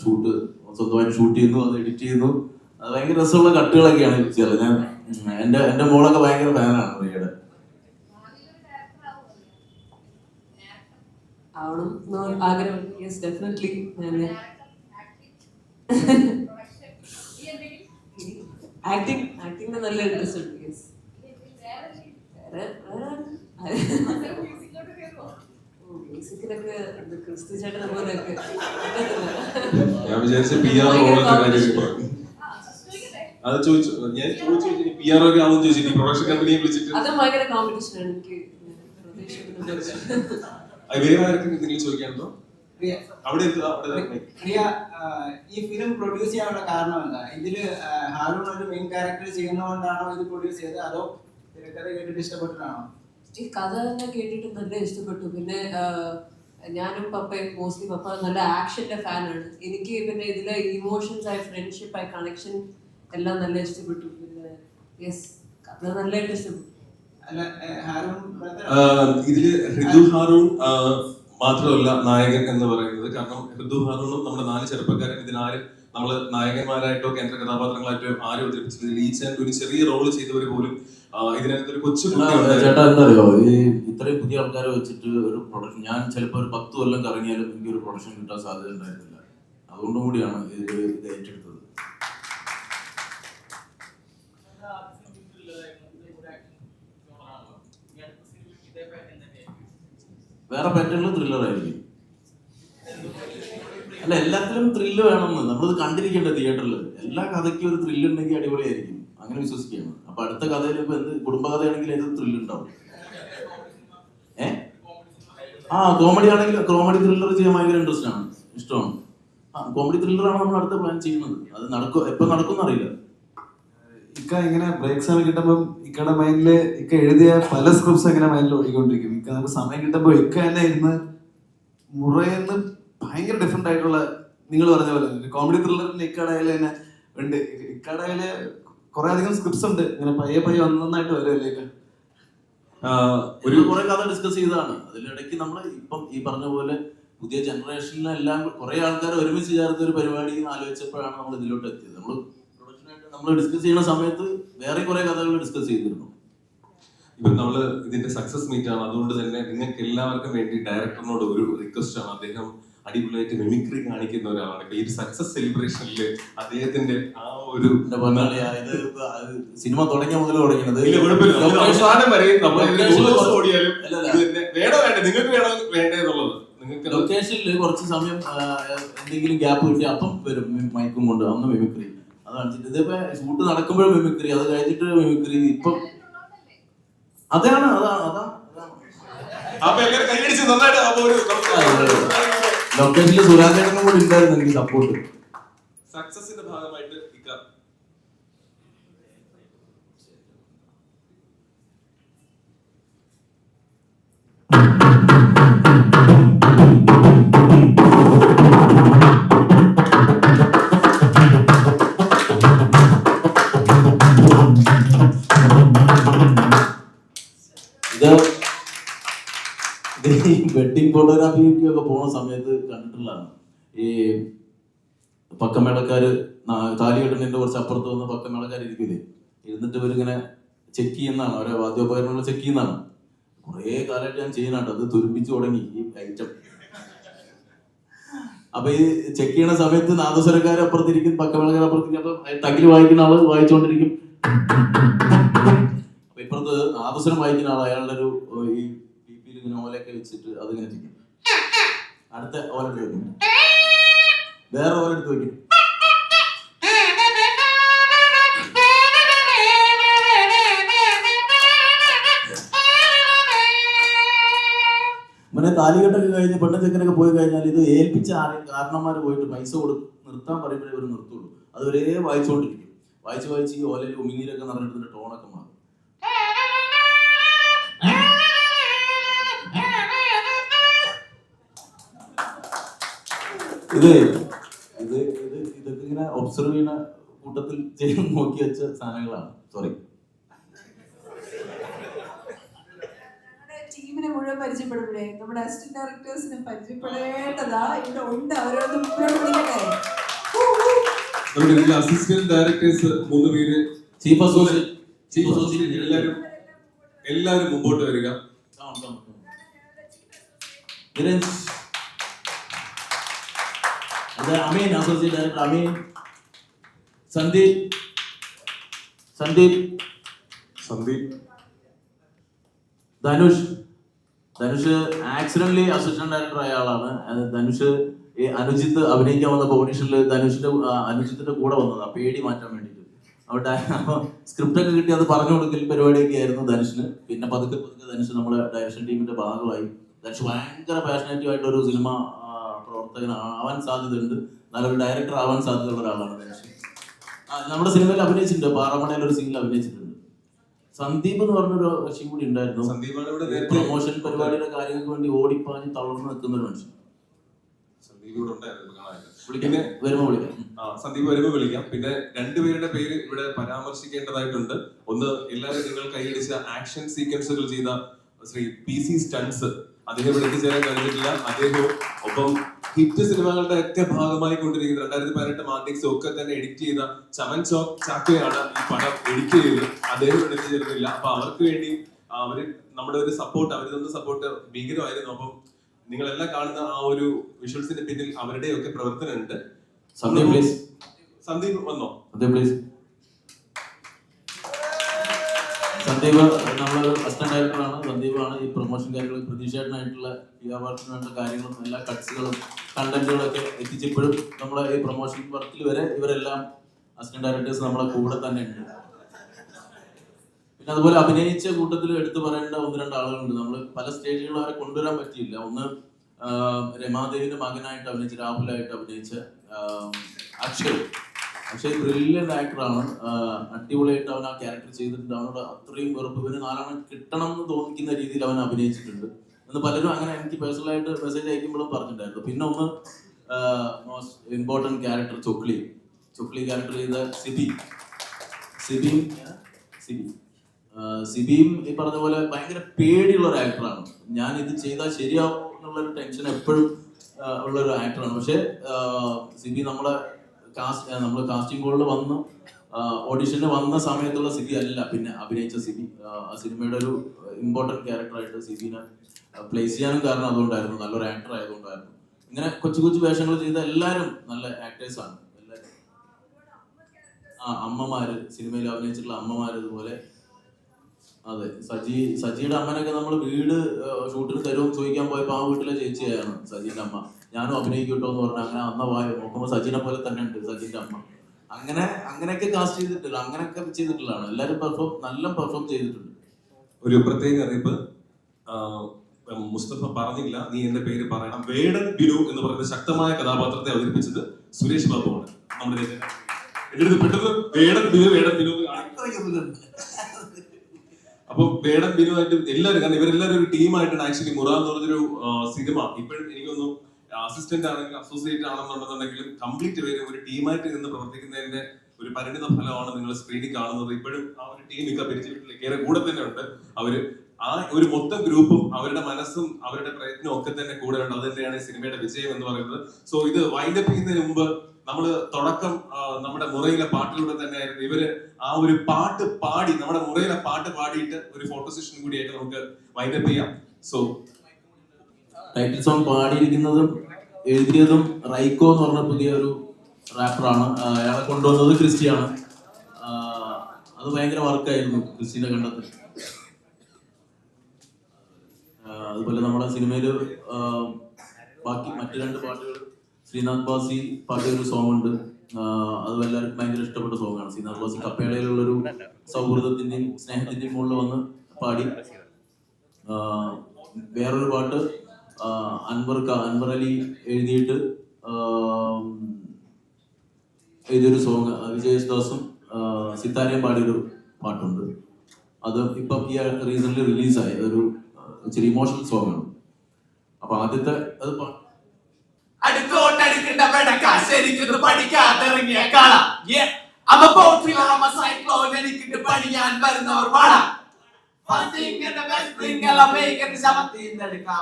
സ്വന്തമായിട്ട് ഷൂട്ട് ചെയ്യുന്നു, അത് എഡിറ്റ് ചെയ്യുന്നു. അത് ഭയങ്കര രസമുള്ള കട്ടുകളൊക്കെയാണ് ചെയ്യാറ്. ഞാൻ എൻ്റെ മോളൊക്കെ ഭയങ്കര ഫാനാണ് പ്രിയയുടെ. ആവണം ആഗ്രഹം. Yes, definitely. ആക്ടിങ് നല്ല ഇൻട്രസ്റ്റ് ഉണ്ട്. യെസ്. മ്യൂസിക്കിലൊക്കെ ക്രിസ്തു ചേട്ടനെ പോലെയൊക്കെ ഞാൻ വിചാരിച്ച PR റോളൊക്കെ കാര്യം അത് ചോദിച്ചു. ഞാൻ ചോദിച്ചു PR ഒക്കെ ആവുമെന്ന് ചോദിച്ചിട്ട് പ്രൊഡക്ഷൻ കമ്പനിയെ വിളിച്ചിട്ട് അത് ഭയങ്കര കോമ്പറ്റീഷനാണ് എനിക്ക്. വേറെ ആർക്കും എന്തെങ്കിലും ചോദിക്കാനുണ്ടോ? അവിടെ ഈ ഫിലിം പ്രൊഡ്യൂസ് ചെയ്യാനുള്ള കാരണം എന്താ? ഇതില് ഹാരൂൺ ഒരു മെയിൻ ക്യാരക്ടർ ചെയ്യുന്നതുകൊണ്ടാണോ ഇത് പ്രൊഡ്യൂസ് ചെയ്തത്, അതോ തിരക്കഥ കേട്ടിട്ട് ഇഷ്ടപ്പെട്ടിട്ടാണോ? ഈ കഥ തന്നെ കേട്ടിട്ട് നല്ല ഇഷ്ടപ്പെട്ടു. പിന്നെ ഞാനും പപ്പയും മോസ്റ്റ്ലി പപ്പ നല്ല ആക്ഷന്റെ ഫാനാണ്. എനിക്ക് പിന്നെ ഇതിലെ ഇമോഷൻസ് ആയ ഫ്രണ്ട്ഷിപ്പ് ആയ കണക്ഷൻ എല്ലാം നല്ല ഇഷ്ടപ്പെട്ടു. പിന്നെ യെസ്, കഥ നല്ലതായിട്ട് ഇഷ്ടപ്പെട്ടു. ഇതില് ഋതു ഹാറൂൺ മാത്രമല്ല നായകൻ എന്ന് പറയുന്നത്. കാരണം ഋതു ഹാറൂണും നമ്മുടെ 4 ചെറുപ്പക്കാരും ഇതിനാരും നമ്മൾ നായകന്മാരായിട്ടോ കേന്ദ്ര കഥാപാത്രങ്ങളായിട്ടോ ആരും അവതരിപ്പിച്ചത്. ലീച്ച് ഒരു ചെറിയ റോള് ചെയ്തവർ പോലും ഇതിനകത്തൊരു കൊച്ചു ചേട്ടാ എന്താ അറിയോ, ഈ ഇത്രയും പുതിയ ആൾക്കാരെ വെച്ചിട്ട് ഒരു പ്രൊഡക്ഷൻ, ഞാൻ ചിലപ്പോൾ ഒരു 10 കൊല്ലം കറങ്ങിയാലും എനിക്കൊരു പ്രൊഡക്ഷൻ കിട്ടാൻ സാധ്യത ഉണ്ടായിരുന്നില്ല. അതുകൊണ്ടും കൂടിയാണ് ഇത് ഏറ്റെടുത്തത്. വേറെ പാറ്റേണിൽ ത്രില്ലറായിരിക്കും. അല്ല, എല്ലാത്തിലും ത്രില്ല് വേണമെന്ന് നമ്മളിത് കണ്ടിരിക്കേണ്ട തിയേറ്ററിൽ. എല്ലാ കഥയ്ക്കും ഒരു ത്രില്ല് ഉണ്ടെങ്കിൽ അടിപൊളിയായിരിക്കും, അങ്ങനെ വിശ്വസിക്കുകയാണ്. അപ്പൊ അടുത്ത കഥയിൽ ഇപ്പൊ എന്ത് കുടുംബകഥയാണെങ്കിൽ ഏത് ത്രില്ല് ഉണ്ടാവും. കോമഡി ആണെങ്കിൽ കോമഡി ത്രില്ലർ ചെയ്യാൻ ഭയങ്കര ഇൻട്രസ്റ്റ് ആണ്, ഇഷ്ടമാണ്. കോമഡി ത്രില്ലറാണ് നമ്മൾ അടുത്ത പ്ലാൻ ചെയ്യുന്നത്. അത് നടക്കും, എപ്പോൾ നടക്കും എന്നറിയില്ല. ഇക്ക ഇങ്ങനെ ബ്രേക്ക് സമയം കിട്ടുമ്പോൾ ഇക്കയുടെ മൈൻഡില് ഇക്ക എഴുതിയ പല സ്ക്രിപ്റ്റ്സ് ഇങ്ങനെ മൈൻഡിൽ ഓടിക്കൊണ്ടിരിക്കും. ഇക്ക നമുക്ക് സമയം കിട്ടുമ്പോൾ ഇക്ക തന്നെ ഇരുന്ന് മുറയെന്ന് ഭയങ്കര ഡിഫറെന്റ് ആയിട്ടുള്ള, നിങ്ങൾ പറഞ്ഞ പോലെ കോമഡി ത്രില്ലറിന്റെ ഇക്കടയില് തന്നെ ഉണ്ട്. ഇക്കടയില് കുറെ അധികം സ്ക്രിപ്റ്റ്സ് ഉണ്ട്, ഇങ്ങനെ പയ്യെ ഒന്നായിട്ട് വരുമല്ലേ ഇക്ക? ഒരു കുറെ കഥ ഡിസ്കസ് ചെയ്തതാണ്. അതിലിടയ്ക്ക് നമ്മൾ ഇപ്പം ഈ പറഞ്ഞ പോലെ പുതിയ ജനറേഷനിലെല്ലാം കുറെ ആൾക്കാർ ഒരുമിച്ച് ചേർത്ത ഒരു പരിപാടി ആലോചിച്ചപ്പോഴാണ് നമ്മൾ ഇതിലോട്ട് എത്തിയത്. നമ്മൾ ഡിസ്കസ് ചെയ്യുന്ന സമയത്ത് വേറെ കുറെ കഥകൾ ഡിസ്കസ് ചെയ്തിരുന്നു. ഇപ്പൊ നമ്മള് ഇതിന്റെ സക്സസ് മീറ്റ് ആണ്, അതുകൊണ്ട് തന്നെ നിങ്ങൾക്ക് എല്ലാവർക്കും വേണ്ടി ഡയറക്ടറിനോട് ഒരു റിക്വസ്റ്റ് ആണ്. അദ്ദേഹം അടിപൊളിയായിട്ട് മിമിക്രി കാണിക്കുന്ന ഒരാളാണ്. ഇപ്പൊ ഈ ഒരു സക്സസ് സെലിബ്രേഷനില് അദ്ദേഹത്തിന്റെ ആ ഒരു സിനിമ തുടങ്ങിയ മുതൽ തുടങ്ങിയത് അവസാനം വരെ ഓടിയാലും വേണോ വേണ്ട നിങ്ങൾക്ക് വേണോ വേണ്ടേ എന്നുള്ളത്. നിങ്ങൾക്ക് ലൊക്കേഷനിൽ കുറച്ച് സമയം എന്തെങ്കിലും ഗ്യാപ്പ് കിട്ടി അപ്പം വരും മൈക്കും കൊണ്ട്, അന്ന് മിമിക്രി. അതാണ് ഇതിപ്പോ ഷൂട്ട് നടക്കുമ്പോഴും മിമിക്രി, അത് കഴിഞ്ഞിട്ട് മിമിക്രി. ഇപ്പം അതാണ് അപ്പൊ എല്ലാവരും കൈയടിച്ച് നന്നായിട്ട് ലൊക്കേഷനിൽ സുരാജേട്ടനും കൂടി ഉണ്ടായിരുന്നു എനിക്ക് സപ്പോർട്ട്. സക്സസിന്റെ ഭാഗമായിട്ട് വെഡിങ് ഫോട്ടോഗ്രാഫിക്ക് ഒക്കെ പോണ സമയത്ത് കണ്ടിട്ടുള്ളതാണ്. ഈ പക്കമേളക്കാര് താലി കെട്ടുന്നതിന്റെ കുറച്ച് അപ്പുറത്ത് വന്ന് പക്കമേളക്കാർ ഇരിക്കില്ലേ, ഇരുന്നിട്ട് ഇവരിങ്ങനെ ചെക്ക് ചെയ്യുന്നതാണ്, ഓരോ വാദ്യോപകരണങ്ങൾ ചെക്ക് ചെയ്യുന്നതാണ്. കുറേ കാലമായിട്ട് ഞാൻ ചെയ്യുന്നുണ്ട്, അത് തുരുമ്പിച്ചു തുടങ്ങി ഈ ഐറ്റം. അപ്പൊ ഈ ചെക്ക് ചെയ്യണ സമയത്ത് നാദസ്വരക്കാർ അപ്പുറത്തിരിക്കും, പക്കമേളക്കാർ അപ്പുറത്തിരിക്കും. അപ്പൊ തകില് വായിക്കുന്ന ആള് വായിച്ചുകൊണ്ടിരിക്കും. അപ്പൊ ഇപ്പുറത്ത് നാദസ്വരം വായിക്കുന്ന ആൾ അയാളുടെ ഒരു ഈ ഇങ്ങനെ ഓലയൊക്കെ വെച്ചിട്ട് അതിങ്ങനെ ചെയ്യും. അടുത്ത ഓലെടുത്ത് വെക്കും, വേറെ ഓലെടുത്ത് വെക്കും. പിന്നെ താലികെട്ടൊക്കെ കഴിഞ്ഞ് പെണ്ണ ചെക്കനൊക്കെ പോയി കഴിഞ്ഞാൽ ഇത് ഏൽപ്പിച്ച ആരെയും കാരണന്മാർ പോയിട്ട് പൈസ നിർത്താൻ പറയുമ്പോഴേ ഇവർ നിർത്തുള്ളൂ. അത് ഒരേ വായിച്ചുകൊണ്ടിരിക്കും. വായിച്ച് ഈ ഓലയിൽ ഉമിനീരൊക്കെ നിറഞ്ഞിട്ട് ടോണൊക്കെ മാറും. ഇതൊക്കെ ഇങ്ങനെ ഒബ്സർവ് ചെയ്യുന്ന കൂട്ടത്തിൽ ചെയ്ത് നോക്കി വെച്ച സാധനങ്ങളാണ്. സോറി. ടീമിനെ മുഴുവൻ പരിചയപ്പെടുമ്പോഴേ നമ്മുടെ അസിസ്റ്റന്റ് ഡയറക്ടേഴ്സിനെ പരിചയപ്പെടേണ്ടതാ ഇവിടെ ഉണ്ട്. അവരൊന്ന് മുന്നോട്ട് വിളിക്കട്ടെ. നമ്മുടെ ഇതിൽ അസിസ്റ്റന്റ് ഡയറക്ടേഴ്സ് 3 പേര്, ചീഫ് അസോസിയേറ്റ് എല്ലാവരും മുമ്പോട്ട് വരിക. Ameen associate director, Ameen, Sandeep, Dhanush accidentally assistant director ആയ ആളാണ്. ധനുഷ് ഈ അനുജിത്ത് അഭിനയിക്കാൻ വന്നപ്പോൾ ഓഡീഷനിൽ അനുജിത്തിന്റെ കൂടെ വന്നതാ, പേടി മാറ്റാൻ വേണ്ടിയിട്ട്. അവിടെ സ്ക്രിപ്റ്റ് ഒക്കെ കിട്ടി അത് പറഞ്ഞു കൊടുക്കൽ പരിപാടിയൊക്കെ ആയിരുന്നു ധനുഷിന്. പിന്നെ പതുക്കെ ധനുഷ് നമ്മുടെ ഡയറക്ഷൻ ടീമിന്റെ ഭാഗമായി. ധനുഷ് ഭയങ്കര പാഷനേറ്റീവ് ആയിട്ടുള്ള ഒരു സിനിമ പ്രവർത്തകനാവാൻ സാധ്യതയുണ്ട്. നല്ലൊരു ഡയറക്ടർ ആവാൻ സാധ്യതയുള്ള ഒരാളാണ് ധനുഷ്. നമ്മുടെ സിനിമയിൽ അഭിനയിച്ചിട്ടുണ്ട്, പാറമടയിൽ ഒരു സീനിൽ അഭിനയിച്ചിട്ടുണ്ട്. സന്ദീപ് എന്ന് പറഞ്ഞൊരു കക്ഷി കൂടി ഉണ്ടായിരുന്നു. പ്രൊമോഷൻ പരിപാടിയുടെ കാര്യങ്ങൾക്ക് വേണ്ടി ഓടിപ്പാഞ്ഞ് തളർന്നു നിൽക്കുന്ന ഒരു മനുഷ്യൻ. സന്ദീപ് വരുമ്പോ വിളിക്കാം. പിന്നെ 2 പേരുടെ പേര് ഇവിടെ പരാമർശിക്കേണ്ടതായിട്ടുണ്ട്. ഒന്ന്, എല്ലാവരും നിങ്ങൾ കൈയടിച്ച ആക്ഷൻ സീക്വൻസുകൾ ചെയ്ത ശ്രീ PC സ്റ്റൺസ്, അദ്ദേഹം ഇവിടെ എത്തിച്ചേരാൻ കഴിഞ്ഞിട്ടില്ല. അദ്ദേഹവും ഒപ്പം ഹിറ്റ് സിനിമകളുടെ ഒക്കെ ഭാഗമായി കൊണ്ടിരിക്കുന്ന 2018 മാർട്ടിക്സ് ഒക്കെ തന്നെ എഡിറ്റ് ചെയ്ത ചമൻ ചാക്കോയാണ് ഈ പടം എഡിറ്റ് ചെയ്തത്. അദ്ദേഹം ഇവിടെ എത്തിച്ചേരുന്നില്ല. അപ്പൊ അവർക്ക് വേണ്ടി നമ്മുടെ ഒരു സപ്പോർട്ട്, അവരുടെ സപ്പോർട്ട് ഭീകരമായിരുന്നു. അപ്പം നിങ്ങളെല്ലാം കാണുന്ന ആ ഒരു വിഷ്വൽസിന്റെ പിന്നിൽ അവരുടെയൊക്കെ പ്രവർത്തനം ഉണ്ട്. സന്ദീപ് വന്നോ? സന്ദീപ് നമ്മളൊരു അസിസ്റ്റന്റ് ഡയറക്ടറാണ്. സന്ദീപാണ് ഈ പ്രൊമോഷൻ കാര്യങ്ങൾ, പ്രതീക്ഷയായിട്ടുള്ള PR-വർക്കിന് വേണ്ട കാര്യങ്ങളും എല്ലാ കട്ട്സുകളും കണ്ടന്റുകളും ഒക്കെ എത്തിച്ചപ്പോഴും നമ്മളെ ഈ പ്രൊമോഷൻ വർക്കിൽ വരെ ഇവരെല്ലാം അസിസ്റ്റന്റ് ഡയറക്ടേഴ്സ് നമ്മളെ കൂടെ തന്നെ ഉണ്ട്. പിന്നെ അതുപോലെ അഭിനയിച്ച കൂട്ടത്തിൽ എടുത്തു പറയേണ്ട 1-2 ആളുകളുണ്ട്. നമ്മൾ പല സ്റ്റേജുകളിൽ അവരെ കൊണ്ടുവരാൻ പറ്റിയില്ല. ഒന്ന്, രമാദേവിന്റെ മകനായിട്ട് അഭിനയിച്ച, രാഹുലായിട്ട് അഭിനയിച്ച അക്ഷയ് ബ്രില്യന്റ് ആക്ടറാണ്. അടിപൊളിയായിട്ട് അവൻ ആ ക്യാരക്ടർ ചെയ്തിട്ടുണ്ട്. അവനോട് അത്രയും വെറുപ്പ്, പിന്നെ 4 കിട്ടണം എന്ന് തോന്നിക്കുന്ന രീതിയിൽ അവൻ അഭിനയിച്ചിട്ടുണ്ട് എന്ന് പലരും അങ്ങനെ എനിക്ക് പേഴ്സണലായിട്ട് മെസ്സേജ് അയക്കുമ്പോഴും പറഞ്ഞിട്ടുണ്ടായിരുന്നു. പിന്നെ ഒന്ന്, most important character Chokli character ചെയ്ത സിബിയും ഈ പറഞ്ഞ പോലെ ഭയങ്കര പേടിയുള്ള ഒരു ആക്ടറാണ്. ഞാൻ ഇത് ചെയ്താൽ ശരിയാവും എന്നുള്ളൊരു ടെൻഷൻ എപ്പോഴും ഉള്ളൊരു ആക്ടറാണ്. പക്ഷെ സിബി നമ്മൾ കാസ്റ്റിംഗ് കോളിൽ വന്ന് ഓഡിഷന് വന്ന സമയത്തുള്ള സിബി അല്ല പിന്നെ അഭിനയിച്ച സിബി. ആ സിനിമയുടെ ഒരു ഇമ്പോർട്ടൻറ്റ് ക്യാരക്ടറായിട്ട് സിബിനെ പ്ലേസ് ചെയ്യാനും കാരണം അതുകൊണ്ടായിരുന്നു, നല്ലൊരു ആക്ടർ ആയതുകൊണ്ടായിരുന്നു. ഇങ്ങനെ കൊച്ചു വേഷങ്ങൾ ചെയ്ത എല്ലാവരും നല്ല ആക്ടേഴ്സാണ്. എല്ലാവരും അമ്മമാര്, സിനിമയിൽ അഭിനയിച്ചിട്ടുള്ള അമ്മമാര്. ഇതുപോലെ അതെ, സജിയുടെ അമ്മനൊക്കെ നമ്മൾ വീട് ഷൂട്ടിന് തരുമെന്ന് ചോദിക്കാൻ പോയപ്പോൾ ആ വീട്ടിലെ ചേച്ചിയാണ് സജിന്റെ അമ്മ. ഞാനും അഭിനയിക്കട്ടോ എന്ന് പറഞ്ഞാൽ അങ്ങനെ അന്ന നോക്കുമ്പോൾ സജിനെ പോലെ തന്നെ ഉണ്ട് സജിന്റെ അമ്മ. അങ്ങനെയൊക്കെ കാസ്റ്റ് ചെയ്തിട്ടില്ല, അങ്ങനെയൊക്കെ ചെയ്തിട്ടുള്ളതാണ്. എല്ലാവരും നല്ല പെർഫോം ചെയ്തിട്ടുണ്ട്. ഒരു പ്രത്യേക അറിയിപ്പ്, മുസ്തഫ പറഞ്ഞില്ല, നീ എന്റെ പേര് പറയണം. വേടൻ ബിനു എന്ന് പറയുന്ന ശക്തമായ കഥാപാത്രത്തെ അവതരിപ്പിച്ചത് സുരേഷ് ബാബുവാണ്. നമ്മുടെ എന്റെ പെട്ടെന്ന് വേടൻ ബിനു അപ്പൊ വേടൻ ബിനുവായിട്ട് എല്ലാവരും, കാരണം ഇവരെല്ലാവരും ഒരു ടീമായിട്ടാണ്. ആക്ച്വലി മുറ എന്ന് പറഞ്ഞൊരു സിനിമ ഇപ്പോഴും എനിക്കൊന്നും അസിസ്റ്റന്റ് ആണെങ്കിലും അസോസിയേറ്റ് ആണെന്നുണ്ടെന്നുണ്ടെങ്കിലും കംപ്ലീറ്റ് പേര് ഒരു ടീമായിട്ട് നിന്ന് പ്രവർത്തിക്കുന്നതിന്റെ ഒരു പരിണിത ഫലമാണ് നിങ്ങൾ സ്ക്രീനിൽ കാണുന്നത്. ഇപ്പോഴും ആ ഒരു ടീം ഒക്കെ പരിചയപ്പെട്ടില്ല, കൂടെ തന്നെ ഉണ്ട്. അവര് ആ ഒരു മൊത്തം ഗ്രൂപ്പും അവരുടെ മനസ്സും അവരുടെ പ്രയത്നവും ഒക്കെ തന്നെ കൂടെ ഉണ്ട്. അത് തന്നെയാണ് സിനിമയുടെ വിജയം എന്ന് പറയുന്നത്. സോ ഇത് വൈൻഡപ്പ് ചെയ്യുന്നതിന് മുമ്പ് നമ്മള് തുടക്കം നമ്മുടെ മുറയിലെ പാട്ടിലൂടെ തന്നെയായിരുന്നു. ഇവര് ആ ഒരു പാട്ട് പാടി, നമ്മുടെ മുറയിലെ പാട്ട് പാടിയിട്ട് ഒരു ഫോട്ടോ സെഷൻ കൂടിയായിട്ട് നമുക്ക് വൈൻഡപ്പ് ചെയ്യാം. സോ ടൈറ്റിൽ സോങ് പാടിയിരിക്കുന്നതും എഴുതിയതും റൈക്കോ എന്ന് പറഞ്ഞ പുതിയ ഒരു റാപ്പറാണ്. അയാളെ കൊണ്ടുവന്നത് ക്രിസ്റ്റിയാണ്. അത് ഭയങ്കര വർക്കായിരുന്നു ക്രിസ്റ്റിനെ കണ്ടത്. അതുപോലെ നമ്മുടെ സിനിമയിൽ ബാക്കി മറ്റു 2 പാട്ടുകൾ, ശ്രീനാഥ് ബാസി പാടിയൊരു സോങ് ഉണ്ട്. അത് എല്ലാവർക്കും ഭയങ്കര ഇഷ്ടപ്പെട്ട സോങ്ങാണ്. ശ്രീനാഥ് ബാസി കപ്പേളയിലുള്ളൊരു സൗഹൃദത്തിന്റെയും സ്നേഹത്തിന്റെയും മുകളിൽ വന്ന് പാടി. വേറൊരു പാട്ട് അൻവർ അലി എഴുതിയിട്ട് എഴുതിയൊരു സോങ് വിജയദാസും സിത്താരയും പാടിയൊരു പാട്ടുണ്ട്. അത് ഇപ്പം ഈ റീസെന്റ് റിലീസായി. അതൊരു ഇച്ചിരി ഇമോഷണൽ സോങ് ആണ്. അപ്പൊ ആദ്യത്തെ അത്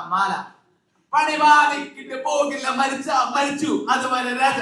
മാല പണിവാദിക്കിട്ട് പോകില്ല മരിച്ച മരിച്ചു അതുപോലെ രാജ